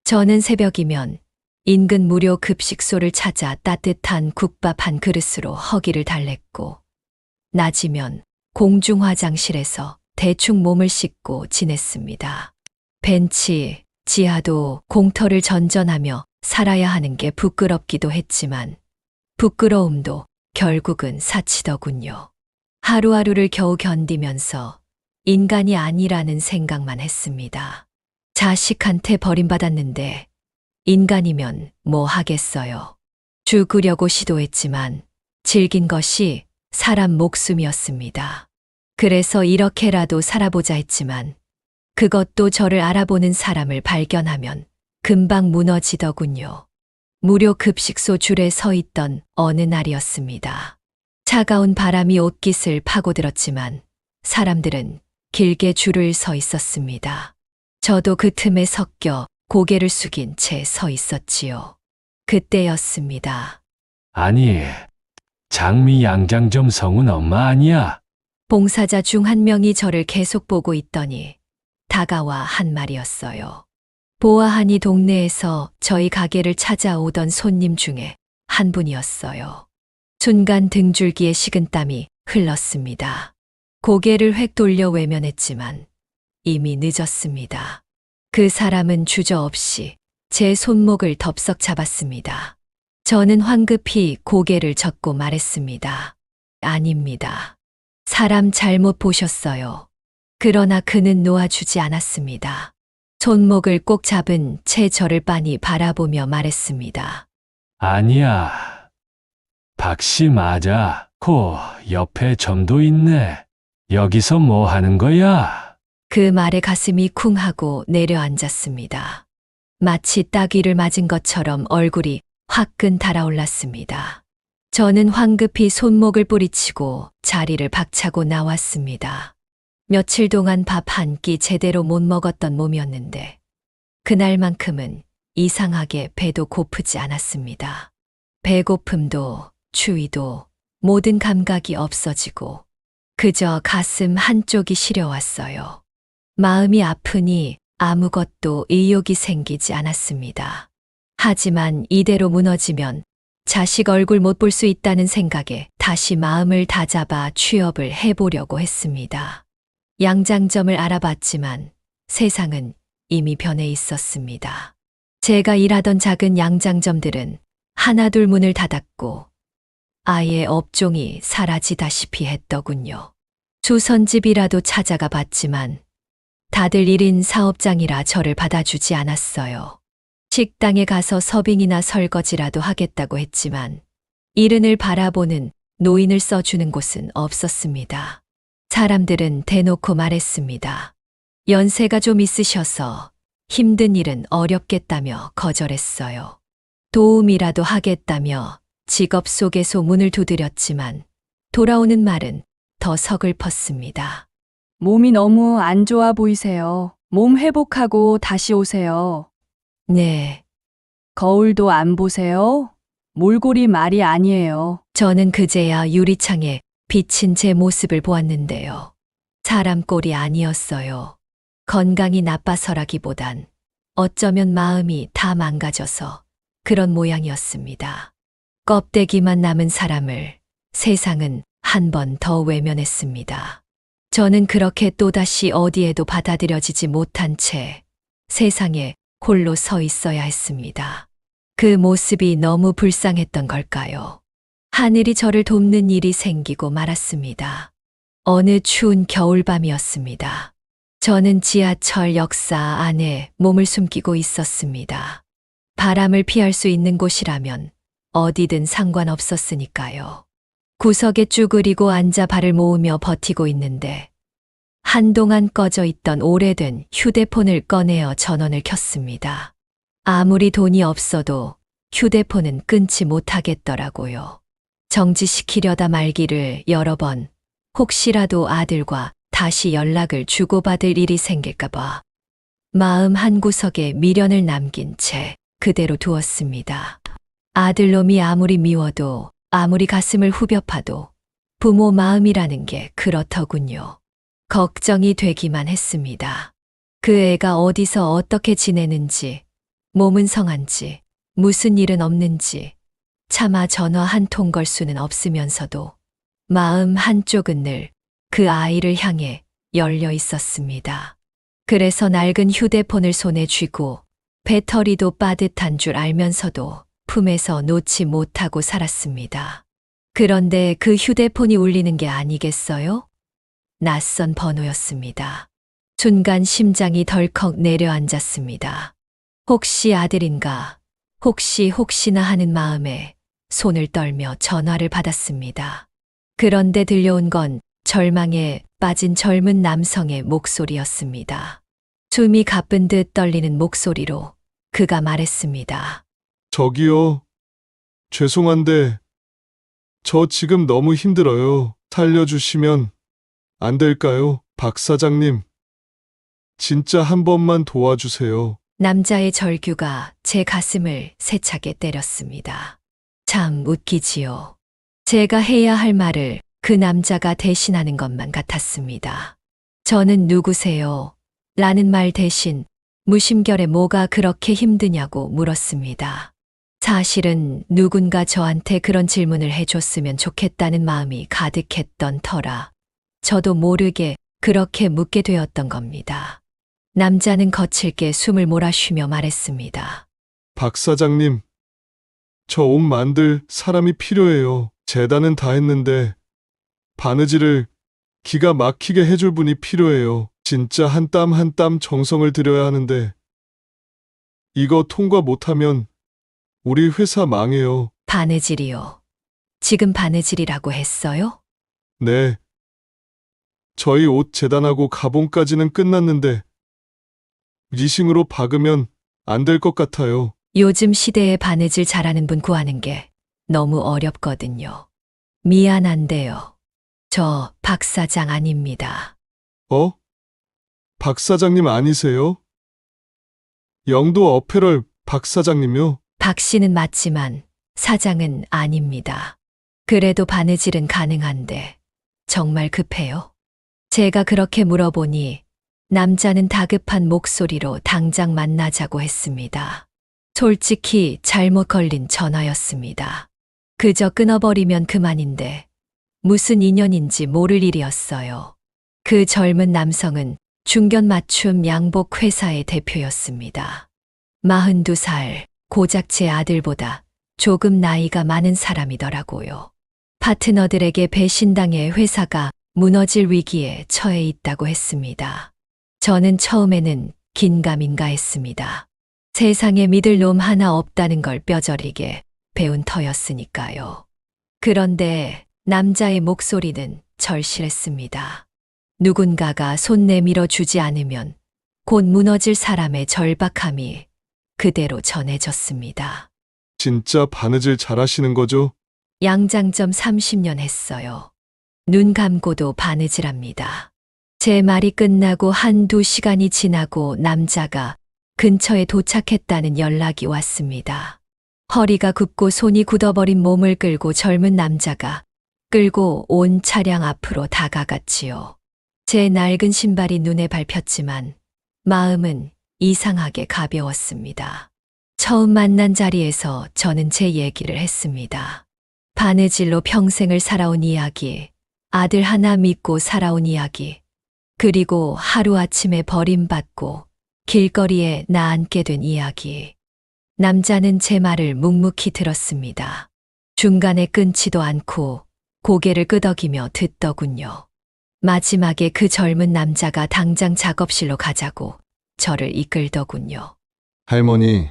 Speaker 1: 저는 새벽이면 인근 무료 급식소를 찾아 따뜻한 국밥 한 그릇으로 허기를 달랬고 낮이면 공중 화장실에서 대충 몸을 씻고 지냈습니다. 벤치, 지하도 공터를 전전하며 살아야 하는 게 부끄럽기도 했지만 부끄러움도 결국은 사치더군요. 하루하루를 겨우 견디면서 인간이 아니라는 생각만 했습니다. 자식한테 버림받았는데 인간이면 뭐 하겠어요. 죽으려고 시도했지만 즐긴 것이 사람 목숨이었습니다. 그래서 이렇게라도 살아보자 했지만 그것도 저를 알아보는 사람을 발견하면 금방 무너지더군요. 무료 급식소 줄에 서 있던 어느 날이었습니다. 차가운 바람이 옷깃을 파고들었지만 사람들은 길게 줄을 서 있었습니다. 저도 그 틈에 섞여 고개를 숙인 채 서 있었지요. 그때였습니다.
Speaker 8: 아니, 장미 양장점 성운 엄마 아니야?
Speaker 1: 봉사자 중 한 명이 저를 계속 보고 있더니 다가와 한 말이었어요. 보아하니 동네에서 저희 가게를 찾아오던 손님 중에 한 분이었어요. 순간 등줄기에 식은땀이 흘렀습니다. 고개를 획 돌려 외면했지만 이미 늦었습니다. 그 사람은 주저없이 제 손목을 덥석 잡았습니다. 저는 황급히 고개를 젓고 말했습니다. 아닙니다. 사람 잘못 보셨어요. 그러나 그는 놓아주지 않았습니다. 손목을 꼭 잡은 채 저를 빤히 바라보며 말했습니다.
Speaker 8: 아니야. 박씨 맞아. 코 옆에 점도 있네. 여기서 뭐 하는 거야?
Speaker 1: 그 말에 가슴이 쿵 하고 내려앉았습니다. 마치 따귀를 맞은 것처럼 얼굴이 화끈 달아올랐습니다. 저는 황급히 손목을 뿌리치고 자리를 박차고 나왔습니다. 며칠 동안 밥 한 끼 제대로 못 먹었던 몸이었는데 그날만큼은 이상하게 배도 고프지 않았습니다. 배고픔도 추위도 모든 감각이 없어지고 그저 가슴 한쪽이 시려왔어요. 마음이 아프니 아무것도 의욕이 생기지 않았습니다. 하지만 이대로 무너지면 자식 얼굴 못 볼 수 있다는 생각에 다시 마음을 다잡아 취업을 해보려고 했습니다. 양장점을 알아봤지만 세상은 이미 변해 있었습니다. 제가 일하던 작은 양장점들은 하나둘 문을 닫았고 아예 업종이 사라지다시피 했더군요. 주선집이라도 찾아가 봤지만 다들 1인 사업장이라 저를 받아주지 않았어요. 식당에 가서 서빙이나 설거지라도 하겠다고 했지만 이른을 바라보는 노인을 써주는 곳은 없었습니다. 사람들은 대놓고 말했습니다. 연세가 좀 있으셔서 힘든 일은 어렵겠다며 거절했어요. 도움이라도 하겠다며 직업 소개소 문을 두드렸지만 돌아오는 말은 더 서글펐습니다.
Speaker 9: 몸이 너무 안 좋아 보이세요. 몸 회복하고 다시 오세요.
Speaker 1: 네,
Speaker 9: 거울도 안 보세요? 몰골이 말이 아니에요.
Speaker 1: 저는 그제야 유리창에 비친 제 모습을 보았는데요. 사람 꼴이 아니었어요. 건강이 나빠서라기보단 어쩌면 마음이 다 망가져서 그런 모양이었습니다. 껍데기만 남은 사람을 세상은 한 번 더 외면했습니다. 저는 그렇게 또다시 어디에도 받아들여지지 못한 채 세상에 홀로 서 있어야 했습니다. 그 모습이 너무 불쌍했던 걸까요? 하늘이 저를 돕는 일이 생기고 말았습니다. 어느 추운 겨울밤이었습니다. 저는 지하철 역사 안에 몸을 숨기고 있었습니다. 바람을 피할 수 있는 곳이라면 어디든 상관없었으니까요. 구석에 쭈그리고 앉아 발을 모으며 버티고 있는데 한동안 꺼져 있던 오래된 휴대폰을 꺼내어 전원을 켰습니다. 아무리 돈이 없어도 휴대폰은 끊지 못하겠더라고요. 정지시키려다 말기를 여러 번 혹시라도 아들과 다시 연락을 주고받을 일이 생길까봐 마음 한구석에 미련을 남긴 채 그대로 두었습니다. 아들놈이 아무리 미워도 아무리 가슴을 후벼 파도 부모 마음이라는 게 그렇더군요. 걱정이 되기만 했습니다. 그 애가 어디서 어떻게 지내는지, 몸은 성한지, 무슨 일은 없는지, 차마 전화 한 통 걸 수는 없으면서도 마음 한쪽은 늘 그 아이를 향해 열려 있었습니다. 그래서 낡은 휴대폰을 손에 쥐고 배터리도 빠듯한 줄 알면서도 품에서 놓지 못하고 살았습니다. 그런데 그 휴대폰이 울리는 게 아니겠어요? 낯선 번호였습니다. 순간 심장이 덜컥 내려앉았습니다. 혹시 아들인가? 혹시나 하는 마음에 손을 떨며 전화를 받았습니다. 그런데 들려온 건 절망에 빠진 젊은 남성의 목소리였습니다. 숨이 가쁜 듯 떨리는 목소리로 그가 말했습니다.
Speaker 10: 저기요. 죄송한데, 저 지금 너무 힘들어요. 살려주시면 안 될까요? 박 사장님. 진짜 한 번만 도와주세요.
Speaker 1: 남자의 절규가 제 가슴을 세차게 때렸습니다. 참 웃기지요. 제가 해야 할 말을 그 남자가 대신하는 것만 같았습니다. 저는 누구세요? 라는 말 대신 무심결에 뭐가 그렇게 힘드냐고 물었습니다. 사실은 누군가 저한테 그런 질문을 해줬으면 좋겠다는 마음이 가득했던 터라 저도 모르게 그렇게 묻게 되었던 겁니다. 남자는 거칠게 숨을 몰아쉬며 말했습니다.
Speaker 10: 박 사장님, 저 옷 만들 사람이 필요해요. 재단은 다 했는데 바느질을 기가 막히게 해줄 분이 필요해요. 진짜 한 땀 한 땀 정성을 들여야 하는데 이거 통과 못하면 우리 회사 망해요.
Speaker 1: 바느질이요. 지금 바느질이라고 했어요?
Speaker 10: 네. 저희 옷 재단하고 가봉까지는 끝났는데 리싱으로 박으면 안 될 것 같아요.
Speaker 1: 요즘 시대에 바느질 잘하는 분 구하는 게 너무 어렵거든요. 미안한데요. 저 박 사장 아닙니다.
Speaker 10: 박 사장님 아니세요? 영도 어페럴 박 사장님요?
Speaker 1: 박 씨는 맞지만 사장은 아닙니다. 그래도 바느질은 가능한데 정말 급해요? 제가 그렇게 물어보니 남자는 다급한 목소리로 당장 만나자고 했습니다. 솔직히 잘못 걸린 전화였습니다. 그저 끊어버리면 그만인데 무슨 인연인지 모를 일이었어요. 그 젊은 남성은 중견 맞춤 양복 회사의 대표였습니다. 42살, 고작 제 아들보다 조금 나이가 많은 사람이더라고요. 파트너들에게 배신당해 회사가 무너질 위기에 처해 있다고 했습니다. 저는 처음에는 긴가민가 했습니다. 세상에 믿을 놈 하나 없다는 걸 뼈저리게 배운 터였으니까요. 그런데 남자의 목소리는 절실했습니다. 누군가가 손 내밀어 주지 않으면 곧 무너질 사람의 절박함이 그대로 전해졌습니다.
Speaker 10: 진짜 바느질 잘하시는 거죠?
Speaker 1: 양장점 30년 했어요. 눈 감고도 바느질합니다. 제 말이 끝나고 한두 시간이 지나고 남자가 근처에 도착했다는 연락이 왔습니다. 허리가 굽고 손이 굳어버린 몸을 끌고 젊은 남자가 끌고 온 차량 앞으로 다가갔지요. 제 낡은 신발이 눈에 밟혔지만 마음은 이상하게 가벼웠습니다. 처음 만난 자리에서 저는 제 얘기를 했습니다. 바느질로 평생을 살아온 이야기, 아들 하나 믿고 살아온 이야기, 그리고 하루아침에 버림받고 길거리에 나앉게 된 이야기. 남자는 제 말을 묵묵히 들었습니다. 중간에 끊지도 않고 고개를 끄덕이며 듣더군요. 마지막에 그 젊은 남자가 당장 작업실로 가자고 저를 이끌더군요.
Speaker 10: 할머니,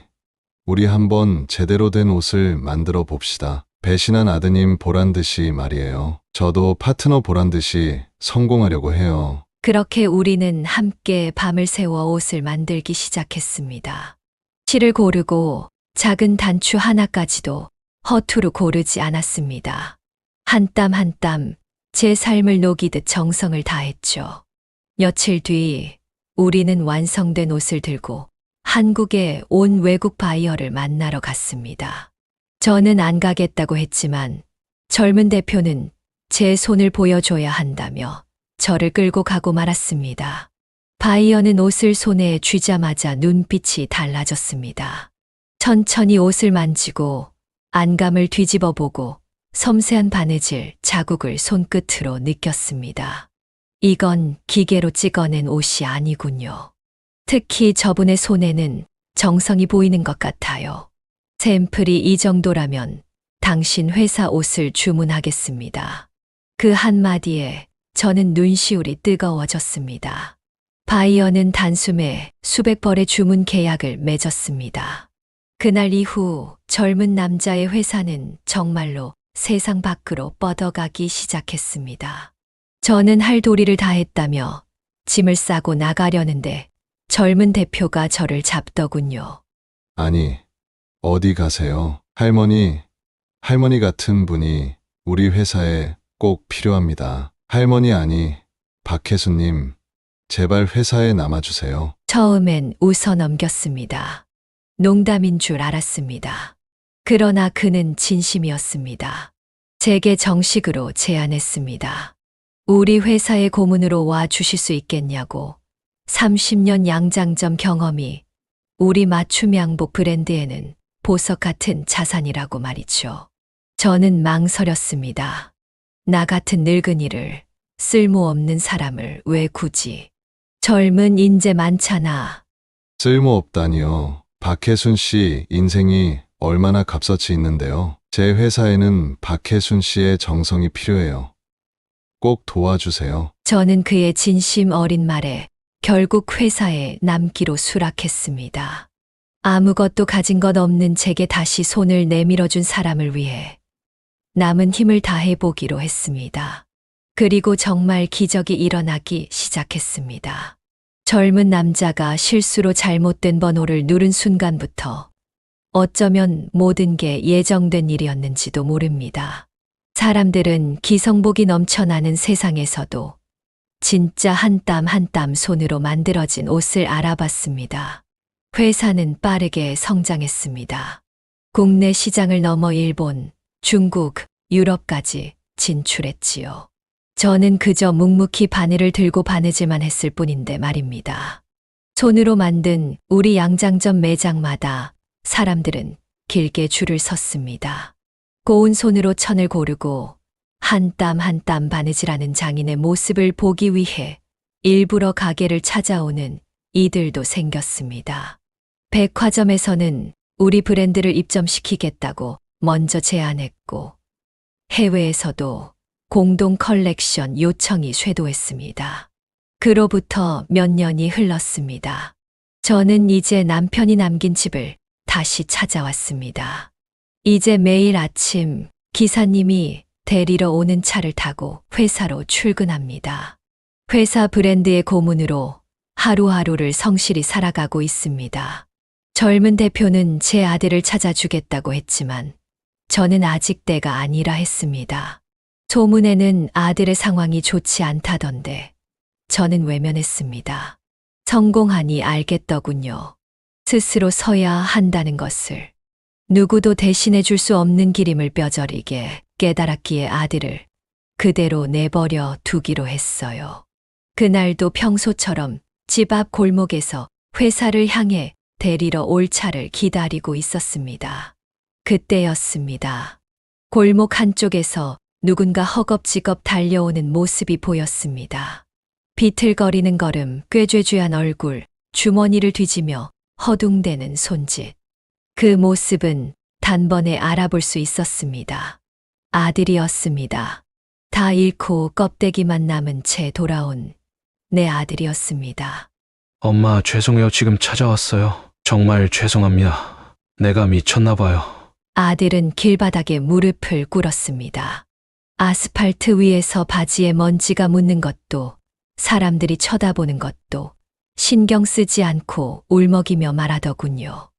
Speaker 10: 우리 한번 제대로 된 옷을 만들어 봅시다. 배신한 아드님 보란 듯이 말이에요. 저도 파트너 보란 듯이 성공하려고 해요.
Speaker 1: 그렇게 우리는 함께 밤을 새워 옷을 만들기 시작했습니다. 실을 고르고 작은 단추 하나까지도 허투루 고르지 않았습니다. 한 땀 한 땀 제 삶을 녹이듯 정성을 다했죠. 며칠 뒤 우리는 완성된 옷을 들고 한국에 온 외국 바이어를 만나러 갔습니다. 저는 안 가겠다고 했지만 젊은 대표는 제 손을 보여줘야 한다며 저를 끌고 가고 말았습니다. 바이어는 옷을 손에 쥐자마자 눈빛이 달라졌습니다. 천천히 옷을 만지고 안감을 뒤집어 보고 섬세한 바느질 자국을 손끝으로 느꼈습니다. 이건 기계로 찍어낸 옷이 아니군요. 특히 저분의 손에는 정성이 보이는 것 같아요. 샘플이 이 정도라면 당신 회사 옷을 주문하겠습니다. 그 한마디에 저는 눈시울이 뜨거워졌습니다. 바이어는 단숨에 수백 벌의 주문 계약을 맺었습니다. 그날 이후 젊은 남자의 회사는 정말로 세상 밖으로 뻗어가기 시작했습니다. 저는 할 도리를 다했다며 짐을 싸고 나가려는데 젊은 대표가 저를 잡더군요.
Speaker 10: 아니, 어디 가세요? 할머니 같은 분이 우리 회사에 꼭 필요합니다. 할머니 아니, 박혜수님, 제발 회사에 남아주세요.
Speaker 1: 처음엔 웃어 넘겼습니다. 농담인 줄 알았습니다. 그러나 그는 진심이었습니다. 제게 정식으로 제안했습니다. 우리 회사의 고문으로 와 주실 수 있겠냐고. 30년 양장점 경험이 우리 맞춤 양복 브랜드에는 보석 같은 자산이라고 말이죠. 저는 망설였습니다. 나 같은 늙은이를, 쓸모없는 사람을 왜 굳이. 젊은 인재 많잖아.
Speaker 10: 쓸모없다니요. 박혜순 씨 인생이 얼마나 값어치 있는데요. 제 회사에는 박혜순 씨의 정성이 필요해요. 꼭 도와주세요.
Speaker 1: 저는 그의 진심 어린 말에 결국 회사에 남기로 수락했습니다. 아무것도 가진 것 없는 제게 다시 손을 내밀어준 사람을 위해 남은 힘을 다해보기로 했습니다. 그리고 정말 기적이 일어나기 시작했습니다. 젊은 남자가 실수로 잘못된 번호를 누른 순간부터 어쩌면 모든 게 예정된 일이었는지도 모릅니다. 사람들은 기성복이 넘쳐나는 세상에서도 진짜 한 땀 한 땀 손으로 만들어진 옷을 알아봤습니다. 회사는 빠르게 성장했습니다. 국내 시장을 넘어 일본, 중국, 유럽까지 진출했지요. 저는 그저 묵묵히 바늘을 들고 바느질만 했을 뿐인데 말입니다. 손으로 만든 우리 양장점 매장마다 사람들은 길게 줄을 섰습니다. 고운 손으로 천을 고르고 한 땀 한 땀 바느질하는 장인의 모습을 보기 위해 일부러 가게를 찾아오는 이들도 생겼습니다. 백화점에서는 우리 브랜드를 입점시키겠다고 먼저 제안했고 해외에서도 공동 컬렉션 요청이 쇄도했습니다. 그로부터 몇 년이 흘렀습니다. 저는 이제 남편이 남긴 집을 다시 찾아왔습니다. 이제 매일 아침 기사님이 데리러 오는 차를 타고 회사로 출근합니다. 회사 브랜드의 고문으로 하루하루를 성실히 살아가고 있습니다. 젊은 대표는 제 아들을 찾아주겠다고 했지만 저는 아직 때가 아니라 했습니다. 소문에는 아들의 상황이 좋지 않다던데 저는 외면했습니다. 성공하니 알겠더군요. 스스로 서야 한다는 것을. 누구도 대신해 줄 수 없는 길임을 뼈저리게 깨달았기에 아들을 그대로 내버려 두기로 했어요. 그날도 평소처럼 집 앞 골목에서 회사를 향해 데리러 올 차를 기다리고 있었습니다. 그때였습니다. 골목 한쪽에서 누군가 허겁지겁 달려오는 모습이 보였습니다. 비틀거리는 걸음, 꾀죄죄한 얼굴, 주머니를 뒤지며 허둥대는 손짓. 그 모습은 단번에 알아볼 수 있었습니다. 아들이었습니다. 다 잃고 껍데기만 남은 채 돌아온 내 아들이었습니다.
Speaker 3: 엄마, 죄송해요. 지금 찾아왔어요. 정말 죄송합니다. 내가 미쳤나 봐요.
Speaker 1: 아들은 길바닥에 무릎을 꿇었습니다. 아스팔트 위에서 바지에 먼지가 묻는 것도, 사람들이 쳐다보는 것도 신경 쓰지 않고 울먹이며 말하더군요.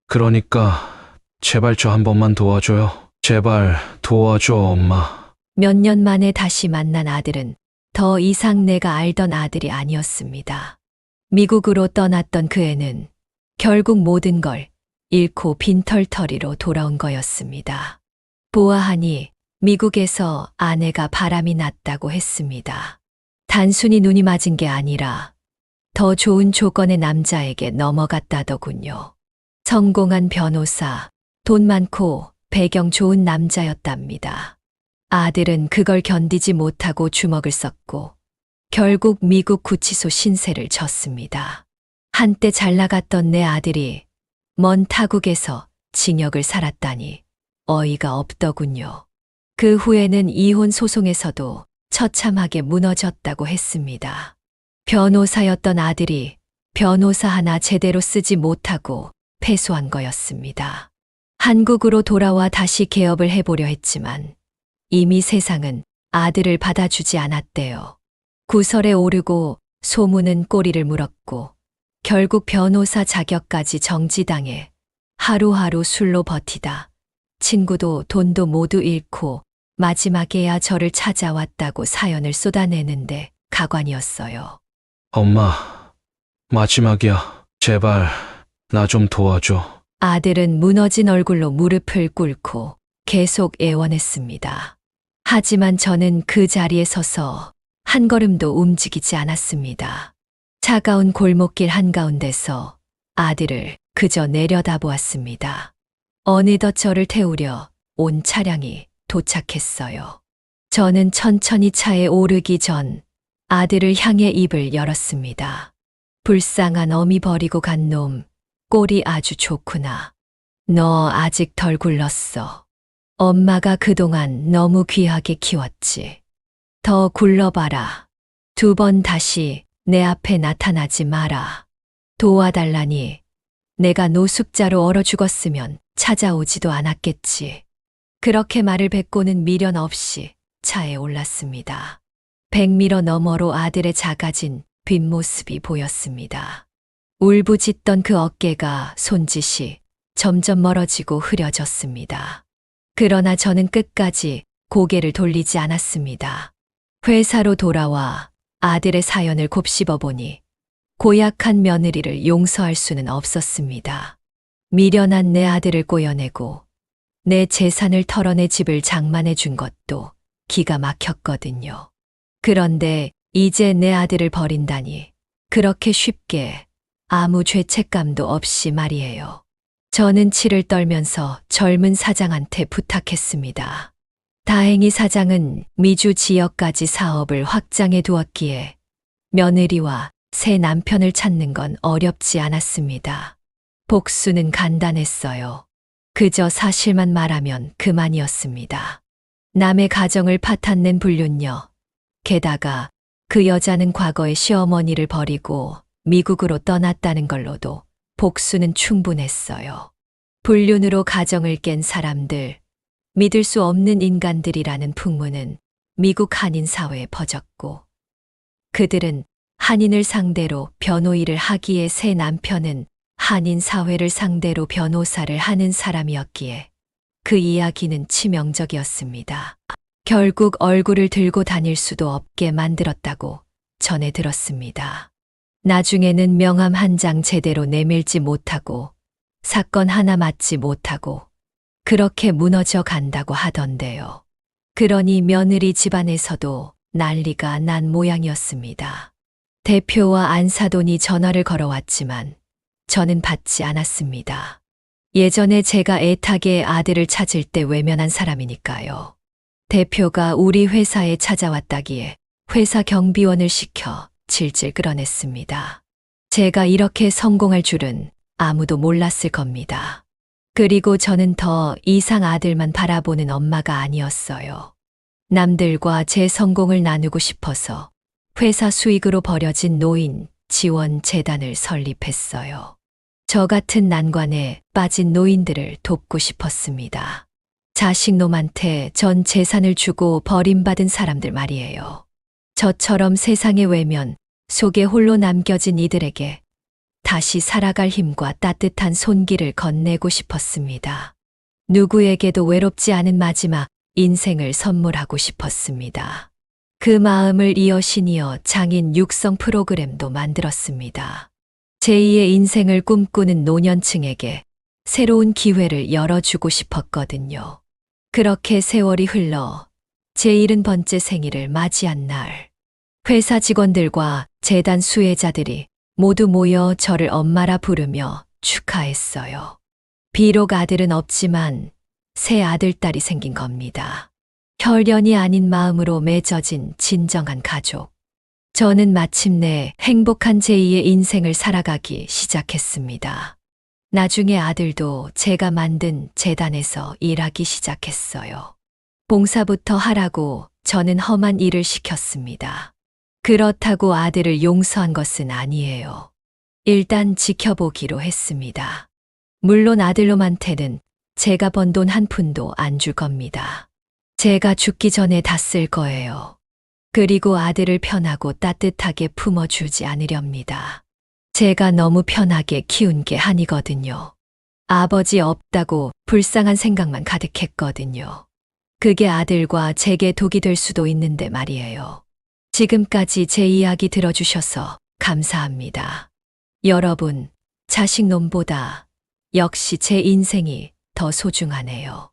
Speaker 3: 그러니까 제발 저 한 번만 도와줘요. 제발 도와줘, 엄마.
Speaker 1: 몇 년 만에 다시 만난 아들은 더 이상 내가 알던 아들이 아니었습니다. 미국으로 떠났던 그 애는 결국 모든 걸 잃고 빈털터리로 돌아온 거였습니다. 보아하니 미국에서 아내가 바람이 났다고 했습니다. 단순히 눈이 맞은 게 아니라 더 좋은 조건의 남자에게 넘어갔다더군요. 성공한 변호사, 돈 많고 배경 좋은 남자였답니다. 아들은 그걸 견디지 못하고 주먹을 썼고 결국 미국 구치소 신세를 졌습니다. 한때 잘 나갔던 내 아들이 먼 타국에서 징역을 살았다니 어이가 없더군요. 그 후에는 이혼 소송에서도 처참하게 무너졌다고 했습니다. 변호사였던 아들이 변호사 하나 제대로 쓰지 못하고 패소한 거였습니다. 한국으로 돌아와 다시 개업을 해보려 했지만 이미 세상은 아들을 받아주지 않았대요. 구설에 오르고 소문은 꼬리를 물었고 결국 변호사 자격까지 정지당해 하루하루 술로 버티다 친구도 돈도 모두 잃고 마지막에야 저를 찾아왔다고 사연을 쏟아내는데 가관이었어요.
Speaker 3: 엄마, 마지막이야. 제발 나 좀 도와줘.
Speaker 1: 아들은 무너진 얼굴로 무릎을 꿇고 계속 애원했습니다. 하지만 저는 그 자리에 서서 한 걸음도 움직이지 않았습니다. 차가운 골목길 한가운데서 아들을 그저 내려다보았습니다. 어느덧 저를 태우려 온 차량이 도착했어요. 저는 천천히 차에 오르기 전 아들을 향해 입을 열었습니다. 불쌍한 어미 버리고 간 놈, 꼴이 아주 좋구나. 너 아직 덜 굴렀어. 엄마가 그동안 너무 귀하게 키웠지. 더 굴러봐라. 2번 다시 내 앞에 나타나지 마라. 도와달라니. 내가 노숙자로 얼어 죽었으면 찾아오지도 않았겠지. 그렇게 말을 뱉고는 미련 없이 차에 올랐습니다. 100미러 너머로 아들의 작아진 뒷모습이 보였습니다. 울부짖던 그 어깨가 손짓이 점점 멀어지고 흐려졌습니다. 그러나 저는 끝까지 고개를 돌리지 않았습니다. 회사로 돌아와 아들의 사연을 곱씹어 보니 고약한 며느리를 용서할 수는 없었습니다. 미련한 내 아들을 꼬여내고 내 재산을 털어내 집을 장만해 준 것도 기가 막혔거든요. 그런데 이제 내 아들을 버린다니 그렇게 쉽게 아무 죄책감도 없이 말이에요. 저는 치를 떨면서 젊은 사장한테 부탁했습니다. 다행히 사장은 미주 지역까지 사업을 확장해 두었기에 며느리와 새 남편을 찾는 건 어렵지 않았습니다. 복수는 간단했어요. 그저 사실만 말하면 그만이었습니다. 남의 가정을 파탄낸 불륜녀. 게다가 그 여자는 과거에 시어머니를 버리고 미국으로 떠났다는 걸로도 복수는 충분했어요. 불륜으로 가정을 깬 사람들, 믿을 수 없는 인간들이라는 풍문은 미국 한인 사회에 퍼졌고 그들은 한인을 상대로 변호일을 하기에 새 남편은 한인 사회를 상대로 변호사를 하는 사람이었기에 그 이야기는 치명적이었습니다. 결국 얼굴을 들고 다닐 수도 없게 만들었다고 전해 들었습니다. 나중에는 명함 한 장 제대로 내밀지 못하고 사건 하나 맡지 못하고 그렇게 무너져 간다고 하던데요. 그러니 며느리 집안에서도 난리가 난 모양이었습니다. 대표와 안사돈이 전화를 걸어왔지만 저는 받지 않았습니다. 예전에 제가 애타게 아들을 찾을 때 외면한 사람이니까요. 대표가 우리 회사에 찾아왔다기에 회사 경비원을 시켜 질질 끌어냈습니다. 제가 이렇게 성공할 줄은 아무도 몰랐을 겁니다. 그리고 저는 더 이상 아들만 바라보는 엄마가 아니었어요. 남들과 제 성공을 나누고 싶어서 회사 수익으로 벌여진 노인 지원 재단을 설립했어요. 저 같은 난관에 빠진 노인들을 돕고 싶었습니다. 자식놈한테 전 재산을 주고 버림받은 사람들 말이에요. 저처럼 세상의 외면 속에 홀로 남겨진 이들에게 다시 살아갈 힘과 따뜻한 손길을 건네고 싶었습니다. 누구에게도 외롭지 않은 마지막 인생을 선물하고 싶었습니다. 그 마음을 이어 시니어 장인 육성 프로그램도 만들었습니다. 제2의 인생을 꿈꾸는 노년층에게 새로운 기회를 열어주고 싶었거든요. 그렇게 세월이 흘러 제 70번째 생일을 맞이한 날, 회사 직원들과 재단 수혜자들이 모두 모여 저를 엄마라 부르며 축하했어요. 비록 아들은 없지만 새 아들딸이 생긴 겁니다. 혈연이 아닌 마음으로 맺어진 진정한 가족. 저는 마침내 행복한 제2의 인생을 살아가기 시작했습니다. 나중에 아들도 제가 만든 재단에서 일하기 시작했어요. 봉사부터 하라고 저는 험한 일을 시켰습니다. 그렇다고 아들을 용서한 것은 아니에요. 일단 지켜보기로 했습니다. 물론 아들놈한테는 제가 번 돈 한 푼도 안 줄 겁니다. 제가 죽기 전에 다 쓸 거예요. 그리고 아들을 편하고 따뜻하게 품어주지 않으렵니다. 제가 너무 편하게 키운 게 아니거든요. 아버지 없다고 불쌍한 생각만 가득했거든요. 그게 아들과 제게 독이 될 수도 있는데 말이에요. 지금까지 제 이야기 들어주셔서 감사합니다. 여러분, 자식놈보다 역시 제 인생이 더 소중하네요.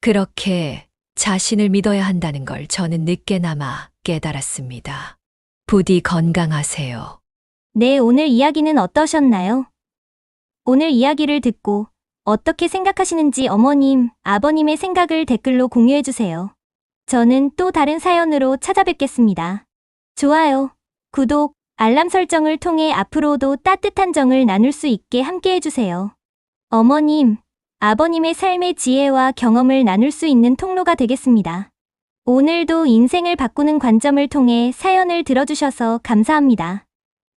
Speaker 1: 그렇게 자신을 믿어야 한다는 걸 저는 늦게나마 깨달았습니다. 부디 건강하세요.
Speaker 2: 네, 오늘 이야기는 어떠셨나요? 오늘 이야기를 듣고 어떻게 생각하시는지 어머님, 아버님의 생각을 댓글로 공유해주세요. 저는 또 다른 사연으로 찾아뵙겠습니다. 좋아요, 구독, 알람 설정을 통해 앞으로도 따뜻한 정을 나눌 수 있게 함께해주세요. 어머님, 아버님의 삶의 지혜와 경험을 나눌 수 있는 통로가 되겠습니다. 오늘도 인생을 바꾸는 관점을 통해 사연을 들어주셔서 감사합니다.